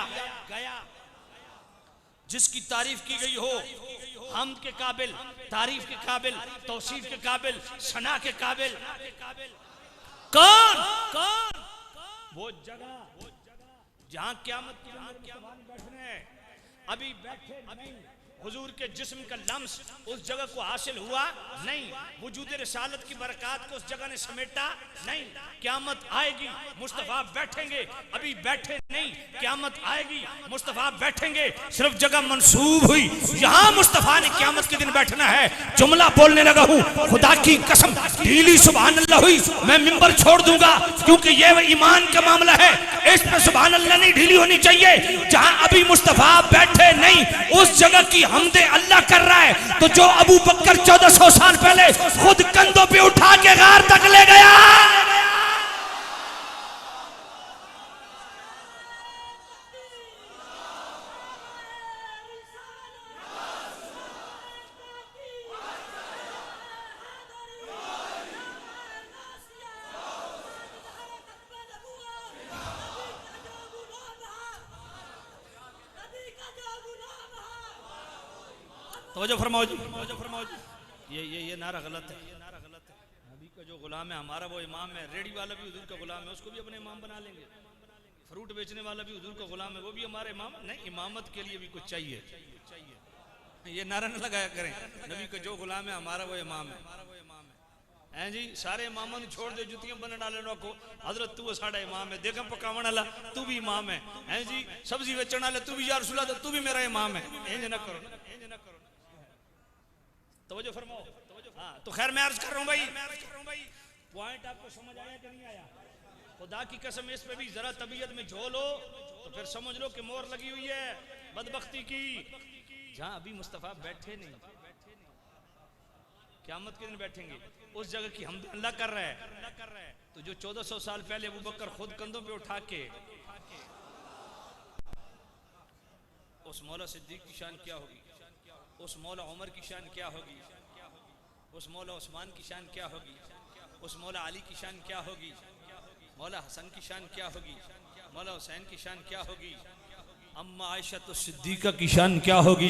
जिसकी तारीफ की गई हो, हम के काबिल, तारीफ के काबिल, तौसीफ के काबिल, सना के काबिल। कौन? वो जगह जहां क़यामत के दिन बैठने हैं। अभी बैठे नहीं, हुजूर के जिस्म का लम्स उस जगह को हासिल हुआ नहीं। वजूद रिसालत की बरकत को उस जगह ने समेटा नहीं। क़यामत आएगी, मुस्तफ़ा बैठेंगे। अभी बैठे नहीं, क़यामत आएगी, मुस्तफ़ा बैठेंगे। सिर्फ जगह मंसूब हुई, यहाँ मुस्तफ़ा ने क़यामत के दिन बैठना है। जुमला बोलने लगा हूँ, खुदा की कसम ढीली सुभान अल्लाह हुई, मैं मिंबर छोड़ दूंगा, क्योंकि ये ईमान का मामला है। इस पर सुभान अल्लाह नहीं ढीली होनी चाहिए। जहाँ अभी मुस्तफ़ा बैठे नहीं, उस जगह की हमदे अल्लाह कर रहा है। तो जो अबू बकर 1400 साल पहले खुद कंधों पे उठा के गार तक ले गया, तवज्जो फरमाओ जी। ये नारा गलत है। नबी का जो गुलाम है हमारा वो इमाम है। रेडी वाला भी हुजूर का गुलाम है, उसको भी अपने इमाम बना लेंगे। फ्रूट बेचने वाला भी हुजूर का गुलाम है, वो भी हमारे इमाम नहीं। इमामत के लिए भी कुछ चाहिए। ये नारा न लगाया करें, नबी का जो गुलाम है हमारा वो इमाम है। हैं जी, सारे इमामों ने छोड़ दे, जुतियां बन डाले को हजरत तू साड़ा इमाम है। देखा पकावन वाला तू भी इमाम है। हैं जी, सब्जी बेचने वाला तू भी, या रसूल अल्लाह तू भी मेरा इमाम है। इंज न करो, तवज्जो फरमाओ। हाँ, तो खैर मैं अर्ज कर रहा हूँ भाई, पॉइंट आपको समझ आया कि नहीं आया? खुदा की कसम इस पे भी जरा तबीयत में झोलो तो फिर समझ लो कि मोर लगी हुई है बदबख्ती की। जहां अभी मुस्तफा बैठे नहीं, क़यामत के दिन बैठेंगे, उस जगह की हमद अल्लाह कर रहा है। तो जो 1400 साल पहले अबू बकर खुद कंधों पे उठा के, उस मौला सिद्दीक की शान क्या होगी, उस मौला उमर की शान क्या होगी, उस मौला उस्मान की शान क्या होगी, उस मौला अली की शान क्या होगी, मौला हसन की शान क्या होगी, मौला हुसैन की शान क्या होगी, अम्मा आयशा तो सिद्दीका की शान क्या होगी।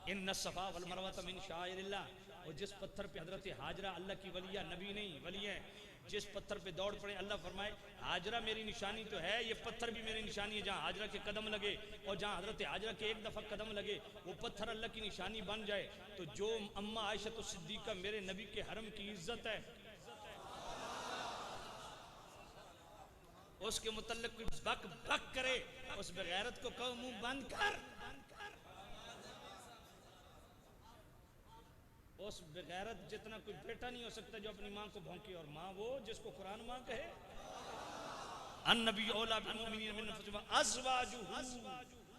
इन सफ़ा वल मरवा मिन शाइरिल्लाह, और जिस पत्थर पे हजरत हाजरा अल्लाह की वलिया, नबी नहीं वली है, जिस पत्थर पे दौड़ पड़े, अल्लाह फरमाए हाजरा मेरी निशानी तो है, ये पत्थर भी मेरी निशानी है। जहाँ हाजरा के कदम लगे और जहाँ हजरत हाजरा के एक दफ़ा कदम लगे, वो पत्थर अल्लाह की निशानी बन जाए। तो जो अम्मा आयशा तो सिद्दीका मेरे नबी के हरम की इज्जत है, उसके मुतल्लिक कोई बक बक करे, उस बेगैरत को कहो मुंह बंद कर। उस बेगैरत जितना कोई बेटा नहीं हो सकता जो अपनी माँ को भौंके, और माँ वो जिसको कुरान माँ कहे। अन्नबी औला बिल मुमिनीन मिन अनफुसिहिम अज़वाजुहु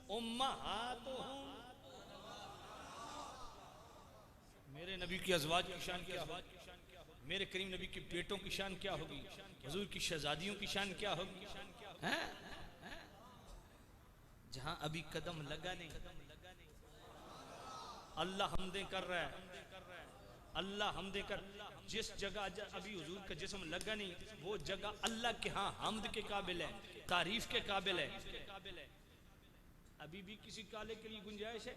उम्महातुहुम, मेरे नबी की अज़वाज की शान क्या होगी, मेरे करीम नबी के बेटों की शान क्या होगी, हुजूर की शहजादियों की शान क्या होगी। जहां अभी कदम लगा नहीं, अल्लाह हमदे कर रहा है, अल्लाह हमदे कर। जिस जगह अभी हुजूर का जिस्म लगा नहीं, वो जगह अल्लाह के हाँ हमद के काबिल है, तारीफ के काबिल है। अभी भी किसी काले के लिए गुंजाइश है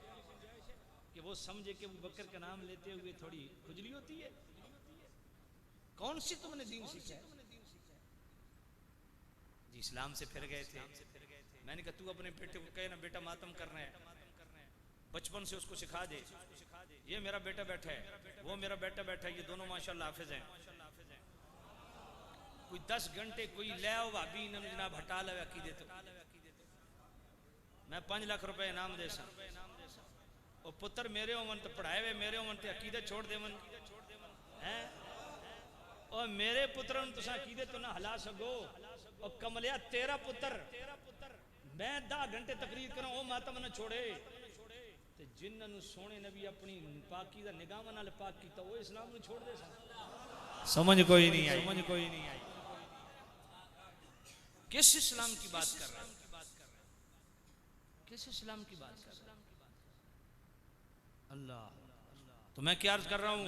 कि वो समझे कि वो बकर का नाम लेते हुए थोड़ी खुजली होती है। कौन सी तुमने दीन सीखा है जी? इस्लाम से फिर गए थे। मैंने कहा तू अपने बेटे को कहे ना, बेटा मातम करना है, बचपन से उसको सिखा दे। ये मेरा बेटा बैठा है, वो मेरा बेटा बैठा है, ये दोनों माशाल्लाह हाफिज हैं। कोई 10 घंटे कोई ले आओ भाभी जनाब हटा लो अकीदे, तो मैं 5 लाख रुपए इनाम दे सा। और पुत्र मेरे होवन तो पढ़ाए हुए मेरे होवन तो अकीदे छोड़ देवन हैं, और मेरे पुत्र तुसा अकीदे तो ना हला सको। और कमलिया तेरा पुत्र मैं 10 घंटे तकरीर करा, वो मातम न छोड़े। ते जिन्होंने सोने नबी अपनी पाकी दा निगाह नाल पाक कीता, वो इस्लाम नु छोड़ दे सन। समझ कोई नहीं आई। किस इस्लाम की बात कर रहे हैं, किस इस्लाम की बात कर रहे हैं? अल्लाह, तो मैं क्या अर्ज कर रहा हूं,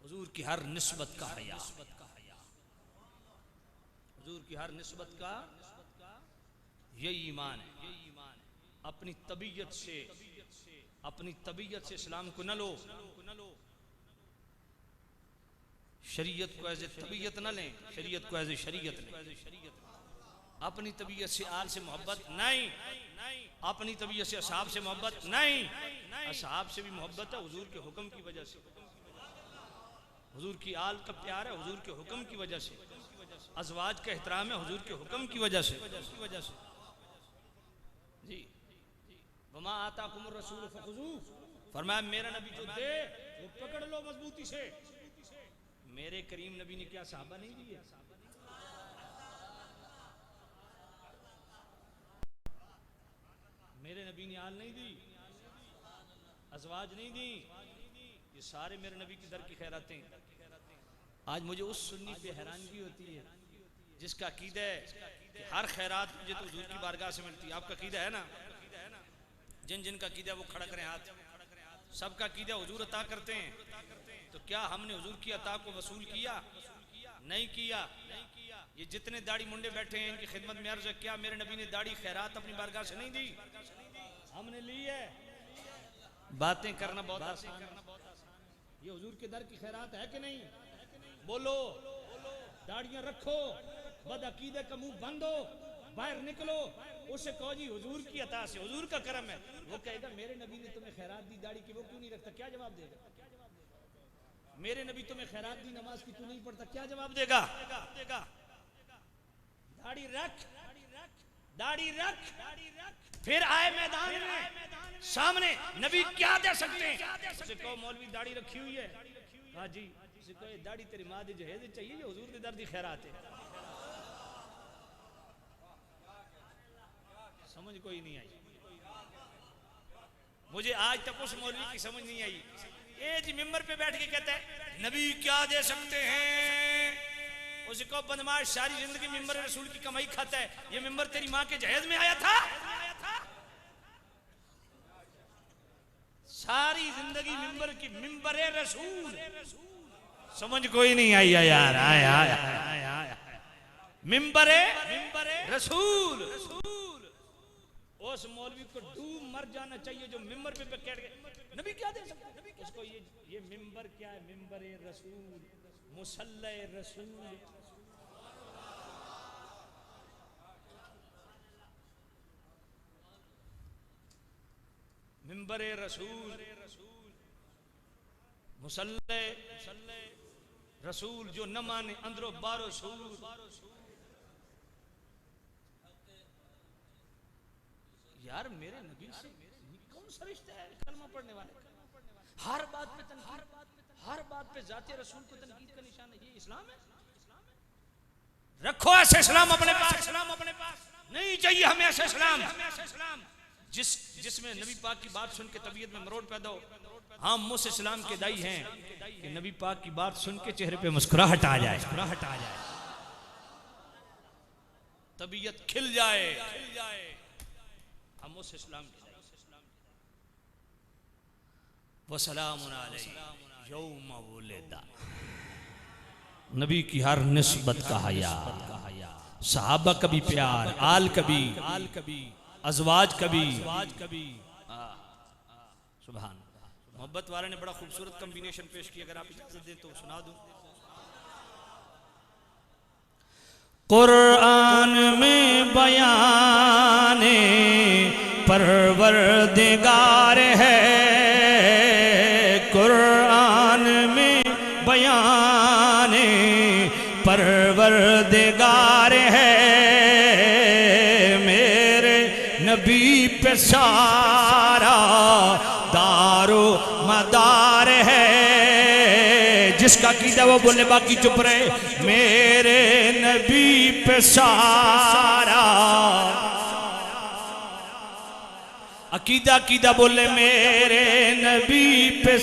हुजूर की हर निस्बत का हया, हुजूर की हर निस्बत का यही ईमान है। अपनी तबीयत से इस्लाम को न लो, शरीयत को एज ए तबीयत न लें, शरीयत को एज ए शरीयत लें। अपनी तबीयत से आल से मोहब्बत नहीं, अपनी तबीयत से असहाब से मोहब्बत नहीं। असहाब से भी मोहब्बत है हुजूर के हुक्म की वजह से, हुजूर की आल का प्यार है हुजूर के हुक्म की वजह से, अज़वाज का एहतराम है हुजूर के हुक्म की वजह से जी। वमा आताकुमुर रसूल फखुजू, फरमाया मेरा नबी जो दे वो पकड़ लो मजबूती से। मेरे करीम नबी ने क्या सहाबा नहीं दिए? मेरे नबी ने आल नहीं दी, अज़वाज नहीं दी, ये सारे मेरे नबी की दर की खैरातें। आज मुझे उस सुन्नी पे हैरानगी होती है जिसका अकीदा है कि हर खैरात मुझे तो हुजूर की बारगाह से मिलती है। आपका अकीदा है ना? जिन जिन का अकीदा वो खड़ा करें हाथ। सबका अकीदा हुजूर अता करते हैं, तो क्या हमने हुजूर की अता को वसूल किया? नहीं किया। ये जितने दाढ़ी मुंडे बैठे हैं इनकी खिदमत में अर्ज है, क्या मेरे नबी ने दाढ़ी खैरात अपनी बारगाह से नहीं दी? हमने ली है। बातें करना बहुत आसान है, ये हुजूर के दर की खैरात है कि नहीं? बोलो, दाढ़ियां रखो, बद अकीदे का मुंह बंद हो, बाहर निकलो, उसे कहो जी हुजूर की अता से, हुजूर का करम है। वो कहेगा मेरे नबी ने तुम्हें खैरात दी दाढ़ी की, वो क्यों नहीं रखता? क्या जवाब देगा? मेरे नबी तुम्हें खैरात दी नमाज की, तू नहीं पढ़ता, क्या जवाब देगा? दाढ़ी रख, दाढ़ी रख, फिर आए मैदान में सामने नबी क्या दे सकते हैं? उसे कहो मौलवी दाढ़ी रखी हुई है, हाँ जी, उसे कहो दाढ़ी तेरी माँ दी जहेज चाहिए, ये हुजूर की दर दी खैरात है। समझ कोई नहीं आई। मुझे आज तक उस मौलवी की समझ नहीं आई। ये जी मिंबर पे बैठ के कहता है नबी क्या दे सकते हैं, उसको बदमाश सारी जिंदगी मिंबर रसूल की कमाई खाता है, ये मिंबर तेरी माँ के जहेज में आया था। सारी जिंदगी मिंबर की, मिंबर रसूल समझ कोई नहीं आई यार। आया मिंबर रसूल। उस मौलवी को डूब मर जाना चाहिए जो मिंबर पे बैठ के नबी क्या दे सकते हैं, उसको ये मिंबर क्या है, मिंबर रसूल, मुसल्ले रसूल। मिंबर रसूल, मुसल्ले रसूल, जो न माने अंदरो बारो सूल। यार मेरे नबी से कौन सा रिश्ता है कलमा पढ़ने वाले? हर बात पे तनकीद, हर बात पे जाते रसूल को तनकीद का निशान है। ये इस्लाम है? रखो ऐसे इस्लाम अपने पास, नहीं चाहिए हमें ऐसे इस्लाम जिसमें नबी पाक की बात सुन के तबीयत में मरोड़ पैदा हो। हम उस इस्लाम के दाई हैं कि नबी पाक की बात सुन के चेहरे पे मुस्कुराहट आ जाए, तबीयत खिल जाए। हम उस इस्लाम के वसलामुन अलैहि यौम वुलिदा। नबी की हर निस्बत का हया, सहाबा कभी प्यार, आल कभी, अज़वाज कभी। सुभान। मोहब्बत वाले ने बड़ा खूबसूरत कॉम्बिनेशन पेश किया, अगर आप इजाजत दें तो सुना दूं। कुरान में बयाने परवरदिगार है, कुरान में बयाने परवरदिगार है, मेरे नबी पे सारा दारो मदार है। जिसका कीदा वो बोले बाकी चुप रहे। मेरे नबी पे सारा अकीदा कीदा बोले, मेरे नबी पे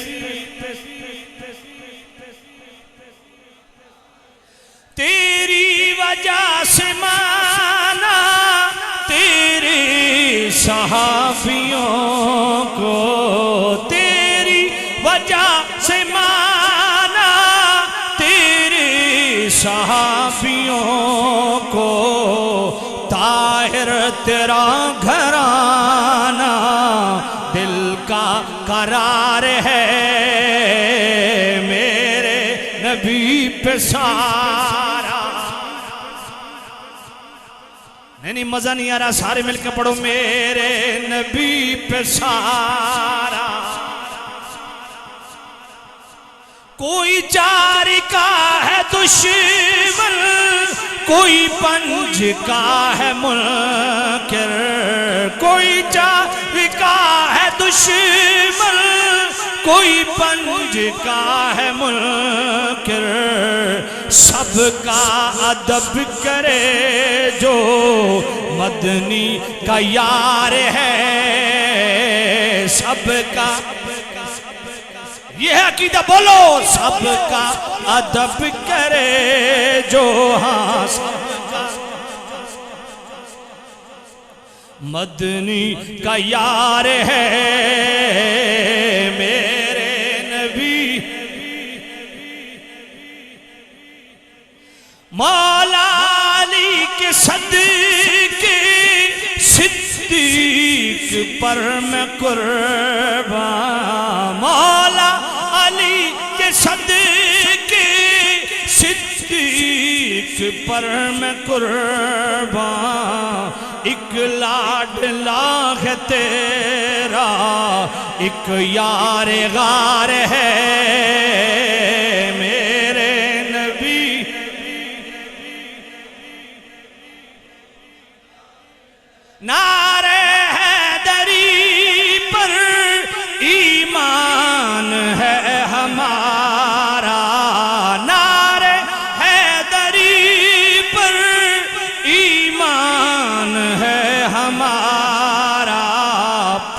तेरी वजह से माना तेरे सहाबियों को, तेरी वजह से माना तेरे सहाबियों को, ताहिर तेरा घराना दिल का करार है, मेरे नबी पे सारा। नहीं मजा नहीं आ रहा, सारे मिलकर पढ़ो। मेरे नबी पे सारा, कोई चार का है दुश्मन, कोई पंज का है मुनकिर, कोई चार का है दुश्मन, कोई पंज का है मुनकिर, सबका अदब करे जो मदनी का यार है, सबका ये है अकीदा बोलो, सबका अदब करे जो, हाँ सबका मदनी का यार है, मेरे नबी मौला अली के सदके सिद्दीक पर मैं कुर्बान, मौला अली के सदके सिद्दीक पर मैं कुर्बान, एक लाडला है तेरा एक यार गार है, मेरे नबी नारे हैदरी पर ईमान है हमारा, नारे हैदरी पर ईमान है हमारा,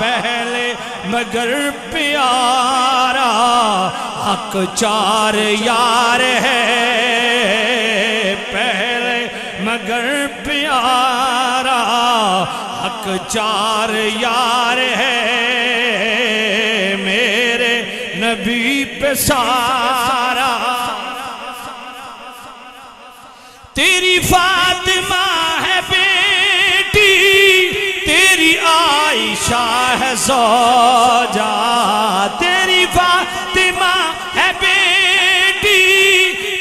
पहले मगर प्यारा हक चार यार है, पहले मगर प्यारा हक चार यार है, मेरे नबी पे सारा। तेरी फातिमा है बेटी, तेरी आयशा है ज़ौजा, तेरी फातिमा है बेटी,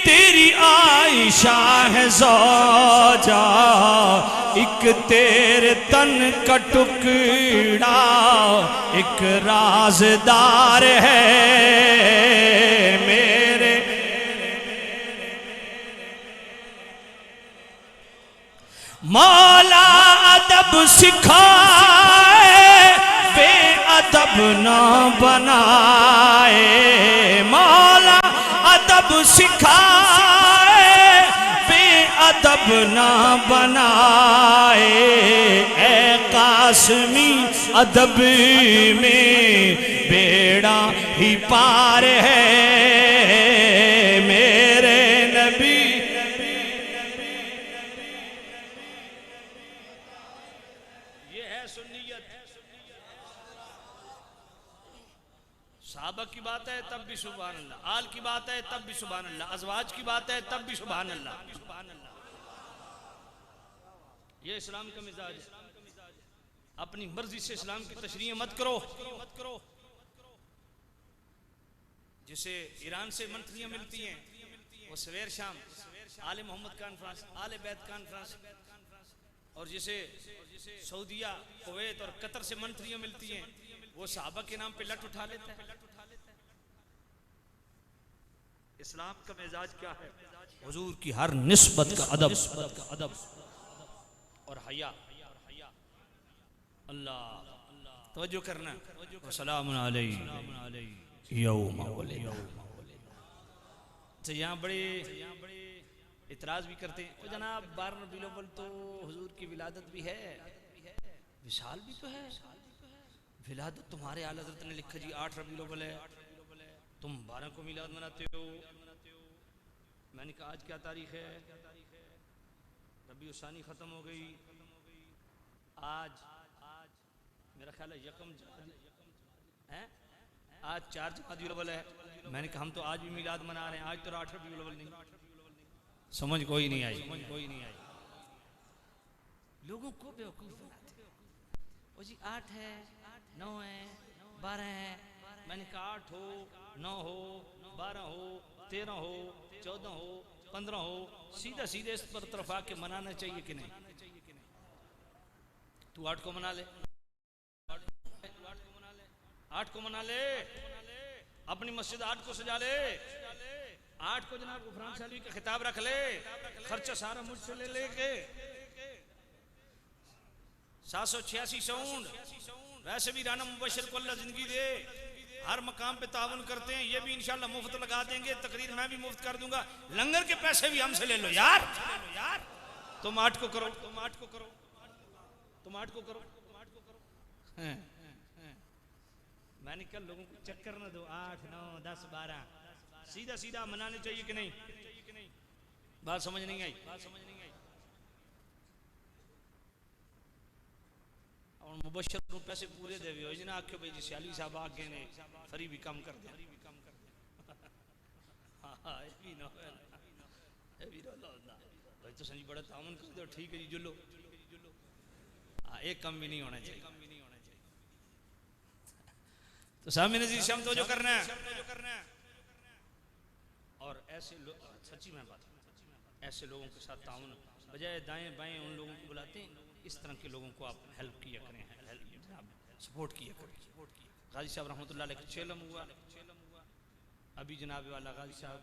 तेरी आयशा है ज़ौजा, एक तेरे तन का टुकड़ा एक राज़दार है, मेरे मौला अदब सिखाए बेअदब ना बनाए, मौला अदब सिखाए बेअदब ना बनाए, ए कासमी अदब में बेड़ा ही पार है, मेरे नबी। ये है सुन्नियत। सहाबा की बात है तब भी सुभान अल्लाह, आल की बात है तब भी सुभान अल्लाह, अज़वाज की बात है तब भी सुभान अल्लाह। ये इस्लाम का मिजाज है। अपनी मर्जी से इस्लाम की तशरीह मत करो। जिसे ईरान से मंथलियां मिलती हैं वो सवेर शाम आले मोहम्मद कॉन्फ्रेंस, आले बैत कॉन्फ्रेंस, और जिसे सऊदिया, कुवैत और कतर से मंथलियां मिलती हैं वो सहाबा के नाम पे लट उठा लेता है। इस्लाम का मिजाज क्या है? हुजूर की हर निस्बत का अदब और हया। अल्लाह तवज्जो करना। सलामुन अलैहि यौम वलिद। तो यहाँ बड़े इतराज भी करते हैं, जनाब 12 रबीउल अव्वल तो हुजूर की विलादत भी है, विशाल भी तो है। विलादत तुम्हारे आला हज़रत ने लिखा जी 8 रबीउल अव्वल है, तुम 12 को मिलाद मनाते हो। मैंने कहा आज क्या तारीख है? रबीउल सानी खत्म हो गई, आज मेरा ख्याल है यकम है, आज 4 जमादिउल अव्वल है। मैंने कहा हम तो आज भी मिलाद मना रहे हैं, आज तो 8 रबीउल अव्वल नहीं। समझ कोई नहीं आई। लोगों को बेवकूफ बनाते वो जी 8 है, 9 है, 12 है। मैंने कहा 8 हो, 9 हो, 12 हो, 13 हो, 14 हो, 15 हो, सीधा सीधे इस पर तरफ आके मनाना चाहिए कि नहीं? तू 8 को मना ले, 8 को मना ले, अपनी मस्जिद 8 को सजा ले, 8 को जनाब गुफरान सालवी का खिताब रख ले, खर्चा सारा मुझसे ले लेके 786 साउंड। वैसे भी राना मुबशर को अल्लाह जिंदगी दे, हर मकाम पे ताउन करते हैं, ये भी इंशाल्लाह मुफ्त लगा देंगे, तकरीर मैं भी मुफ्त कर दूंगा, लंगर के पैसे भी हमसे ले लो यार। तुम 8 को करो, तुम 8 को करो, तुम 8 को करो। मैंने कल लोगों को चक्कर न दो, 8, 9, 10, 12 सीधा सीधा मनाने चाहिए कि नहीं? बात समझ नहीं आई। और मुबशर को पैसे पूरे देवे हो जना आखे भाई जी सियाली साहब आगे ने फरी भी कम कर दे। हां ये भी ना भाई तो संजी बड़ा तामन कर दो, ठीक है जी जुलो। हां एक कम भी नहीं होना चाहिए। तो सामने जी शाम तो जो करना है। और ऐसे सच्ची में बात, ऐसे लोगों के साथ ताउन बजाय दाएं बाएं उन लोगों को बुलाते हैं, इस तरह के लोगों को आप हेल्प किया करें, सपोर्ट किया करें। गाजी साहब रहमतुल्लाह अलैह चेलम हुआ, अभी जनाब वाला गाजी साहब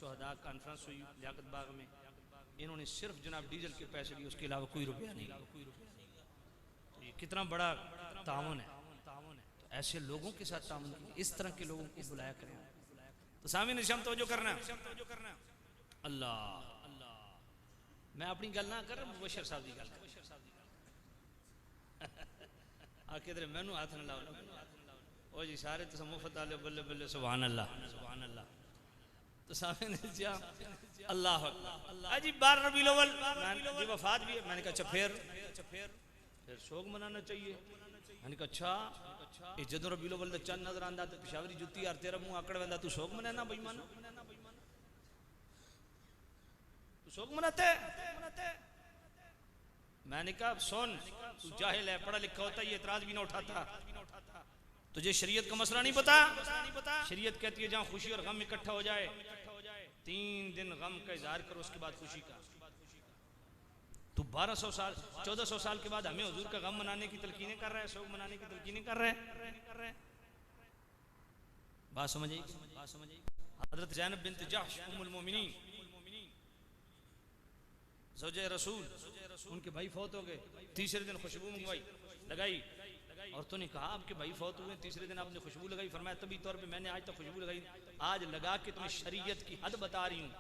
शोहदा कॉन्फ्रेंस हुई लियाकत बाग में, इन्होंने सिर्फ जनाब डीजल के पैसे लिए, उसके अलावा कोई रुपया नहीं। तो ये कितना बड़ा ताउन है। तो ऐसे लोगों के साथ ताउन, इस तरह के लोगों को बुलाया करें। तो सामने निशाम तवज्जो करना। अल्लाह मैं अपनी गल ना कर, मुबशर साहब की गल कर। आके तेरे मैनू हाथ न लाओ, ओ जी सारे तो मुफ्त आले बल्ले बल्ले सुभान अल्लाह सुभान अल्लाह। तो सामने जा अल्लाह अजी 12 रबीउल अव्वल जी वफात भी है। मैंने कहा अच्छा फिर शोक मनाना चाहिए। मैंने कहा अच्छा ये जदों रबीउल अव्वल दा चंद नजर आंदा तो पिशावरी जुत्ती यार तेरा मुंह आकड़ वेंदा तू शोक मनाना बेईमान तू शोक मनाते। मैंने कहा सुन तू जाहिल है पढ़ा लिखा होता ये एतराज भी ना उठाता। तुझे शरीयत का मसला नहीं पता। शरीयत कहती है जहां खुशी और गम इकट्ठा हो जाए 3 दिन गम का इजहार करो उसके बाद खुशी का। तू 1200 साल 1400 साल के बाद हमें हुजूर का गम मनाने की तलकीनें कर रहा है शोक मनाने की तलकीनें कर रहा है। बात समझ आई? हजरत ज़ैनब बिन्त जहश उम्मुल मोमिनीन ज़ौजे रसूल उनके भाई फौत हो गए। तीसरे दिन खुशबू मंगवाई लगाई औरतों ने कहा आपके भाई फौत हुए तीसरे दिन आपने खुशबू लगाई। फरमाया तभी तौर पे मैंने आज तक खुशबू लगाई आज लगा के तुम्हें शरीयत की हद बता रही हूँ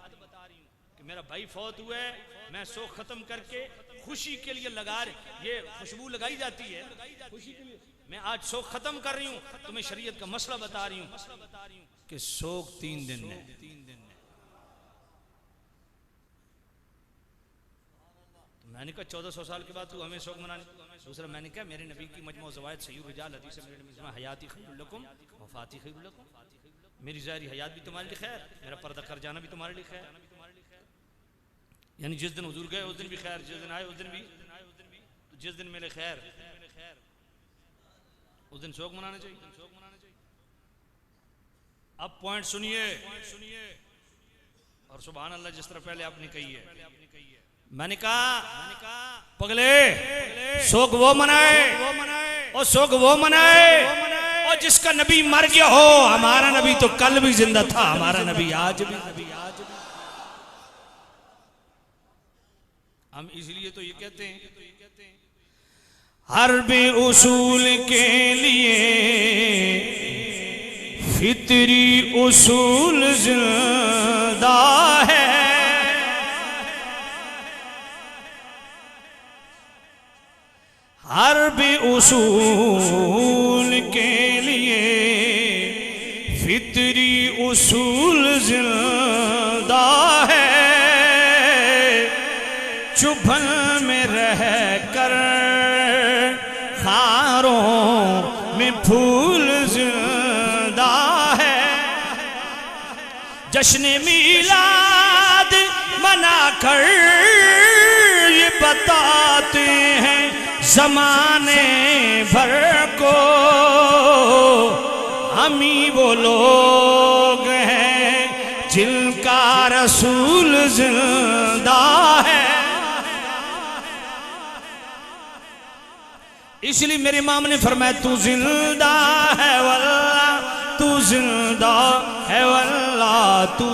कि मेरा भाई फौत हुआ है मैं शोक खत्म करके खुशी के लिए लगा ये खुशबू लगाई जाती है खुशी के लिए। मैं आज शोक खत्म कर रही हूँ तुम्हें शरीयत का मसला बता रही हूँ कि शोक 3 दिन है। मैंने कहा 1400 साल के बाद तू हमें शोक मनाने। दूसरा मैंने कहा मेरे नबी की मजमू ज़वायद सही रिजाल हदीस है मेरे नबी हयाती खैरुल लकुम वफाती खैरुल लकुम। मेरी ज़ाहिरी हयात भी तुम्हारे लिए खैर मेरा पर्दा कर जाना भी तुम्हारे लिए खैर। यानी जिस दिन हुजूर गए उस दिन भी खैर जिस दिन आए उस दिन भी तो जिस दिन मिले खैर उस दिन शोक मनाना चाहिए। अब पॉइंट सुनिए और सुभान अल्लाह जिस तरह पहले आपने कही है। मैंने कहा पगले शोक वो मनाए और शोक वो मनाए और जिसका नबी मर गया हो। हमारा नबी तो कल भी जिंदा था हमारा नबी आज भी। हम इसलिए तो ये कहते हैं हर बे उसूल के लिए फितरी उसूल जिंदा है। हर बे उसूल के लिए फितरी उसूल जिंदा है। चुभन में रह कर खारों में फूल जिंदा है। जश्न मिलाद मनाकर ये बताते हैं ज़माने भर को हम ही वो लोग हैं जिनका रसूल जिंदा है। इसलिए मेरे इमाम ने फरमाया तू जिंदा है वल्लाह तू जिंदा है वल्लाह तू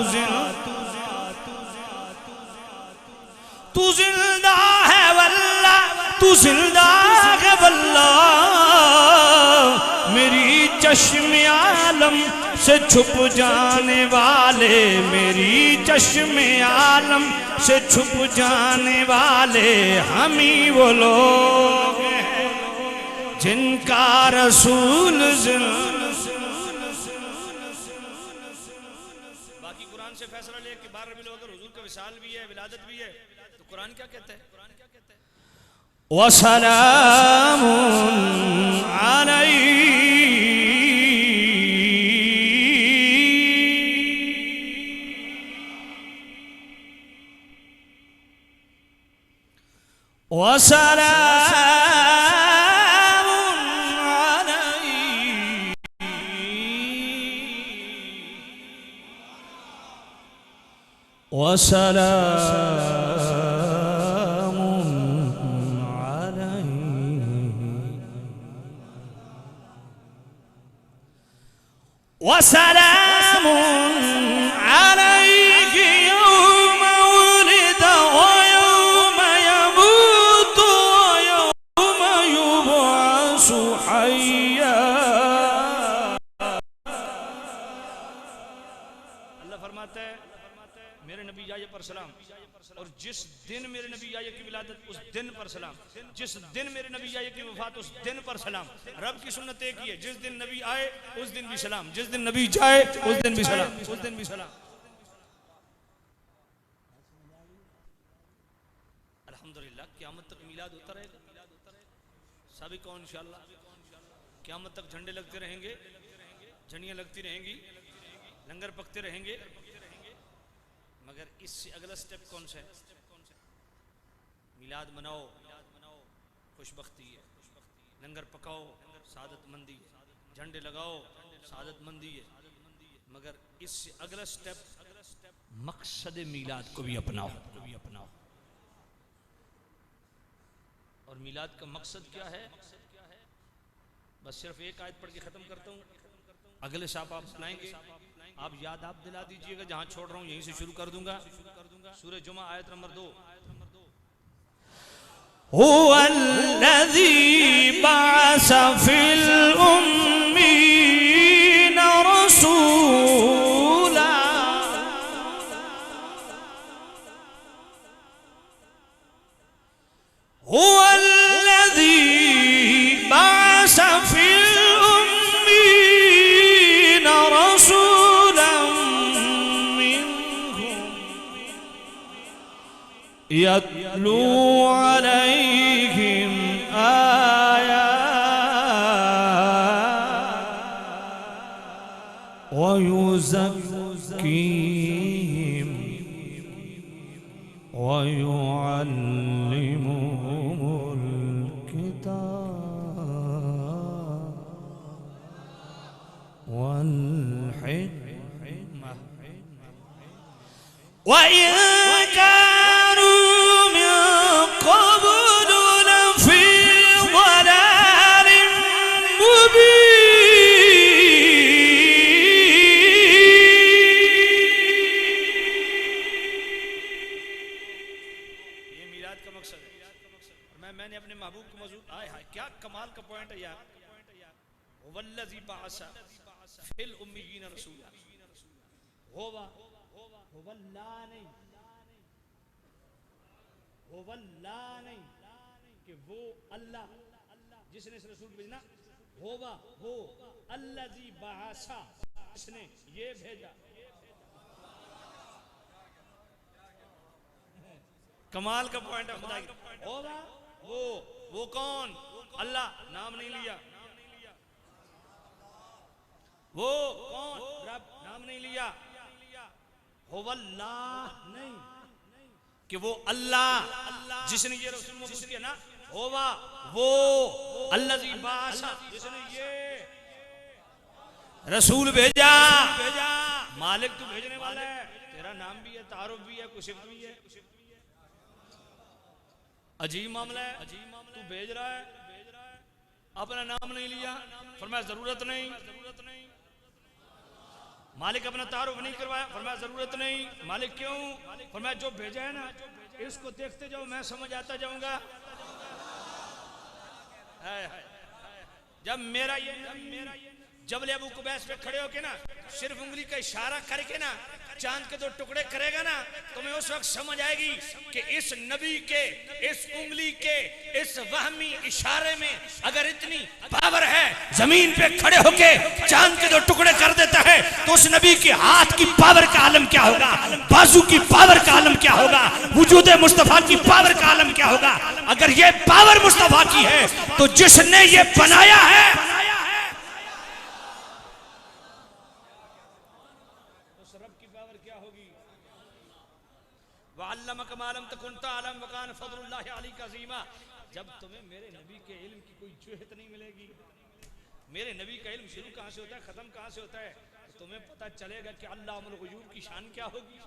जिंदा है वल्लाह तू जिंदा है वल्लाह। मेरी चश्मे आलम से छुप जाने वाले मेरी चश्मे आलम से छुप जाने वाले हम ही वो लोग जिनका रसूल बाकी कुरान से फैसला ले कि 12 रबीउल अव्वल हुजूर का विसाल भी है विलादत भी है। तो कुरान क्या कहता है? वसलामुन अलैहि वसलामुन अलैहि यौम वुलिद व यौम यमूत व यौम युबअसु हय्या। अल्लाह फरमाता है मेरे नबी आए पर सलाम, और जिस दिन मेरे नबी आए की विलादत उस दिन पर सलाम, जिस दिन मेरे नबी आए की वफात उस दिन पर सलाम। रब की सुन्नत एक ही है, जिस दिन नबी आए उस दिन भी सलाम, जिस दिन नबी जाए उस दिन भी सलाम, उस दिन भी सलाम। अल्हम्दुलिल्लाह क़यामत तक मिलाद होता रहेगा, सभी को इंशाअल्लाह क़यामत तक झंडे लगते रहेंगे, झंडियाँ लगती रहेंगी, लंगर पकते रहेंगे। मगर इससे अगला स्टेप कौन सा है? मिलाद मनाओ, खुशबख्ती है, लंगर पकाओ, सादत मंदी है, झंडे लगाओ, सादत मंदी है। मगर इससे अगला स्टेप मकसद मिलाद को भी अपनाओ, और मिलाद का मकसद क्या है? बस सिर्फ एक आयत पढ़ के खत्म करता हूँ, अगले साहब आप सुनाएंगे, आप याद आप दिला दीजिएगा, जहां छोड़ रहा हूं यहीं से शुरू कर दूंगा। सूरह जुमा आयत नंबर 2। हुवल्लज़ी बअस फिल उम्मीन रसूला, हुवल्लज़ी बअस फिल यत्लू अलैहिम आयात व युज़क्कीहिम व युअल्लिमुहुमुल किताब वल हिकमह व इन कि वो अल्लाह जिसने इस रसूल भेजना, होगा वो अल्लज़ी बअसा, इसने ये भेजा। कमाल का पॉइंट है खुदा की। होगा वो कौन? अल्लाह, नाम नहीं लिया। वो कौन? रब, नाम नहीं लिया। होवल्लाह नहीं, कि वो अल्लाह जिसने ये रसूल मबूस किया ना, होवा वो अल्लज़ी बअसा, जिसने ये रसूल भेजा। मालिक तू भेजने वाला है, तेरा नाम भी है, तारुफ भी है, कुछ सिफ्त भी है। अजीब मामला है, तू भेज रहा है, अपना नाम नहीं लिया, फरमाया जरूरत नहीं। मालिक अपना तारुफ नहीं करवाया, फरमाया जरूरत नहीं। मालिक क्यों? फरमाया जो भेजा है ना, इसको देखते जाओ, मैं समझ आता जाऊंगा। जब मेरा ये जबल अबू कुबैस पे खड़े होके ना, सिर्फ उंगली का इशारा करके ना चांद के दो टुकड़े करेगा ना, तुम्हें उस वक्त समझ आएगी कि इस नबी के इस उंगली के इस वहमी इशारे में अगर इतनी पावर है, जमीन पे खड़े होके चांद के दो टुकड़े कर देता है, तो उस नबी के हाथ की पावर का आलम क्या होगा, बाजू की पावर का आलम क्या होगा, वजूद मुस्तफा की पावर का आलम क्या होगा। अगर ये पावर मुस्तफा की है, तो जिसने ये बनाया है जब तुम्हें मेरे नबी के इल्म की कोई जुहत नहीं मिलेगी, मेरे नबी का इल्म शुरू कहां से होता है, खत्म कहां से होता है, तो तुम्हें पता चलेगा कि अल्लाहुल गुयूब की शान क्या होगी।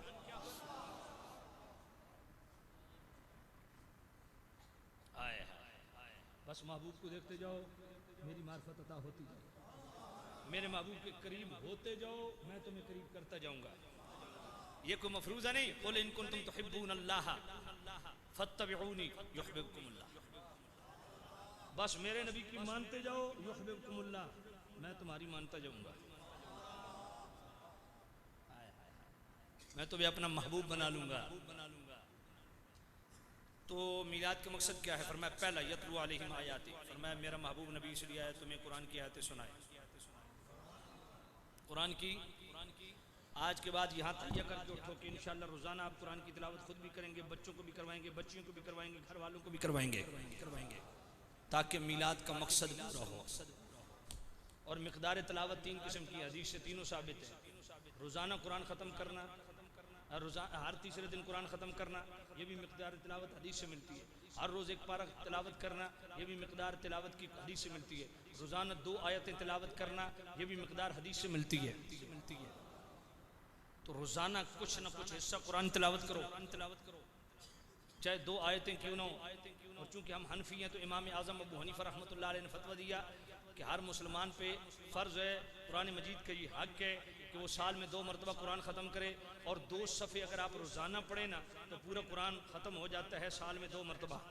बस महबूब को देखते जाओ, मेरी मार्फत अता होती जाए, मेरे महबूब के करीब होते जाओ, मैं तुम्हें करीब करता जाऊंगा। ये कोई मफरूजा नहीं। कुल इन कुंतुम तुहिब्बूनल्लाह फत्तबिऊनी युहिब्बुकुमुल्लाह। बस मेरे नबी की मानते जाओ, युहिब्बुकुमुल्लाह, मैं तुम्हारी मानता जाऊंगा। मैं तो भी अपना महबूब बना लूंगा। तो मिलाद का मकसद क्या है? फरमाया पहला यतलू अलैहिम आयाति, फरमाया मेरा महबूब नबी इसलिए आया तुम्हें कुरान की आयतें सुनाए। कुरान की आज के बाद यहाँ तय करके उठो कि इंशाअल्लाह रोजाना आप कुरान की तिलावत खुद भी करेंगे, बच्चों को भी करवाएंगे, बच्चियों को भी करवाएंगे, घर वालों को भी करवाएंगे, ताकि मिलाद का मकसद पूरा हो। और मिकदार तिलावत 3 किस्म की हदीस से तीनों साबित है। रोजाना कुरान ख़त्म करना, हर तीसरे दिन कुरान ख़त्म करना, ये भी मिकदार तिलावत हदीस से मिलती है। हर रोज़ एक पारा तिलावत करना, ये भी मिकदार तिलावत की हदीस से मिलती है। रोज़ाना 2 आयतें तिलावत करना, ये भी मिकदार हदीस से मिलती है। तो रोज़ाना कुछ न कुछ हिस्सा कुरान तिलावत करो, चाहे 2 आयतें क्यों ना हो। और चूँकि हम हनफी हैं तो इमाम आज़म अबू हनीफा रहमतुल्लाह अलैह ने फतवा दिया कि हर मुसलमान पे फ़र्ज़ है, कुरान मजीद का ये हक़ है कि वो साल में 2 मरतबा कुरान ख़त्म करे। और 2 सफ़े अगर आप रोज़ाना पढ़े ना तो पूरा कुरान ख़त्म हो जाता है साल में 2 मरतबा।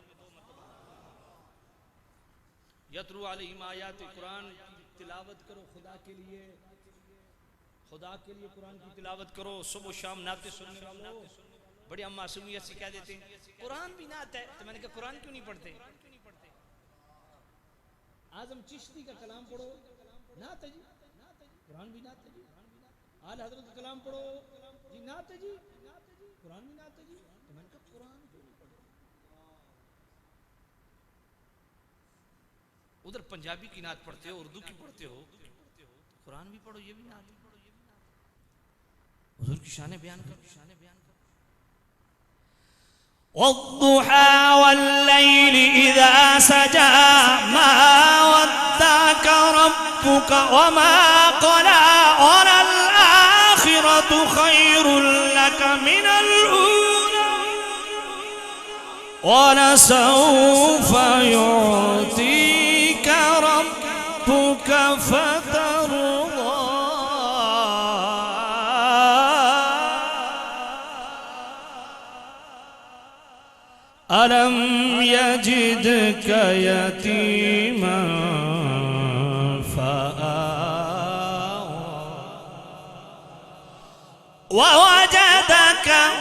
यतलू अलैहिम आयाति, कुरान की तिलावत करो खुदा के लिए, खुदा के लिए कुरान की तिलावत करो। सुबह शाम नाते सुनने वालों बड़ी हम मासूमियत से कह देते हैं कुरान भी नात है, तो मैंने कहा कुरान क्यों नहीं पढ़ते? आजम चिश्ती का कलाम पढ़ो, नात है जी, कुरान भी नात है जी। आल हजरत का कलाम पढ़ो जी, नात है जी, कुरान भी नात है जी। तो मैंने कहा कुरान क्यों नहीं पढ़ते? उधर पंजाबी की नात पढ़ते हो, उर्दू की पढ़ते हो, कुरान भी पढ़ो, ये भी नात है। हुजूर की शान बयान करो, शान बयान करो। वद्दुहा वल्लैलि इज़ा सजा मा वद्दाका रब्बुका वमा क़ला वलल आखिरतु खैरुल लका मिनल ऊला वलसौफा यु'तीका रब्बुका फतर्दा। अलम यजिदका यतीमन फआवा ववजदका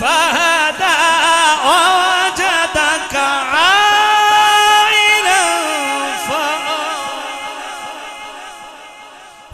फहदा ववजदका आइलन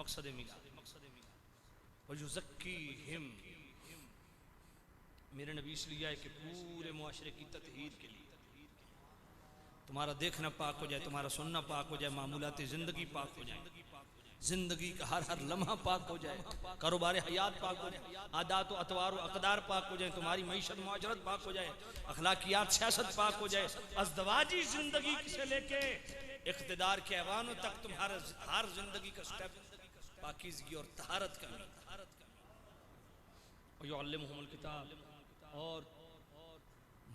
मकसद मिलाद वयुज़क्कीहिम, मेरे नबी इसलिए आए कि पूरे मुआशरे की तत्हीर के लिए, तुम्हारा देखना पाक हो जाए, तुम्हारा सुनना पाक हो जाए, मामूलात ज़िंदगी पाक हो जाए, ज़िंदगी का हर हर लम्हा पाक हो जाए, कारोबार हयात पाक हो जाए, आदात व अतवार व अक़दार पाक हो जाए, तुम्हारी मईशत मुआशरत पाक हो जाए, अखलाकियात सियासत पाक हो जाए, अज़दवाजी ज़िंदगी से लेके इक़्तिदार के ऐवानों तक तुम्हारा हर ज़िंदगी का स्टेप पाकीज़गी और तहारत का युअल्लिमुहुमुल किताब। और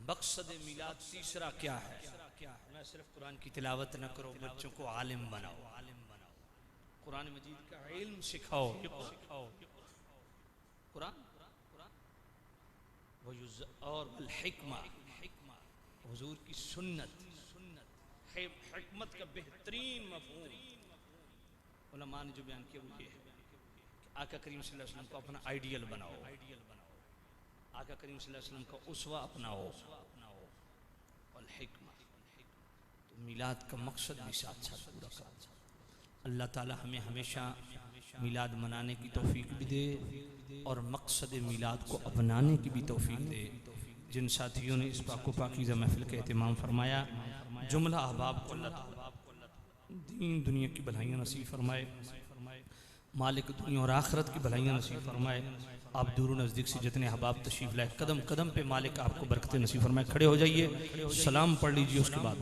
मकसद मिलाद तीसरा क्या है? मैं सिर्फ कुरान की तिलावत न करो, बच्चों को आलिम बनाओ, कुरान मजीद का इल्म सिखाओ, कुरान और हिकमा, हुजूर की सुन्नत, हिकमत का बेहतरीन मफ़हूम उलमा ने जो बयान किया वो ये है कि आका करीम सल्लल्लाहु अलैहि वसल्लम को अपना आइडियल बनाओ, आका करीम सल्लल्लाहु अलैहि वसल्लम का उसवा अपनाओ। और हिकमा, तो मिलाद का मकसद भी साथ साथ पूरा करो। अल्लाह ताला हमें हमेशा मिलाद मनाने की तौफीक भी दे और मकसद मिलाद को अपनाने की भी तौफीक दे। जिन साथियों ने इस पाक पाकीज़ा महफिल का एहतमाम फरमाया, जुमला अहबाब को अल्लाह दीन दुनिया की भलाइयाँ नसीब फरमाए, मालिक दुनिया और आखिरत की भलाइयाँ नसीब फरमाए। आप दूर नज़दीक से जितने अहबाब तशरीफ़ लाए, कदम कदम पे मालिक आपको बरकतें नसीब फरमाए। खड़े हो जाइए, सलाम पढ़ लीजिए, उसके बाद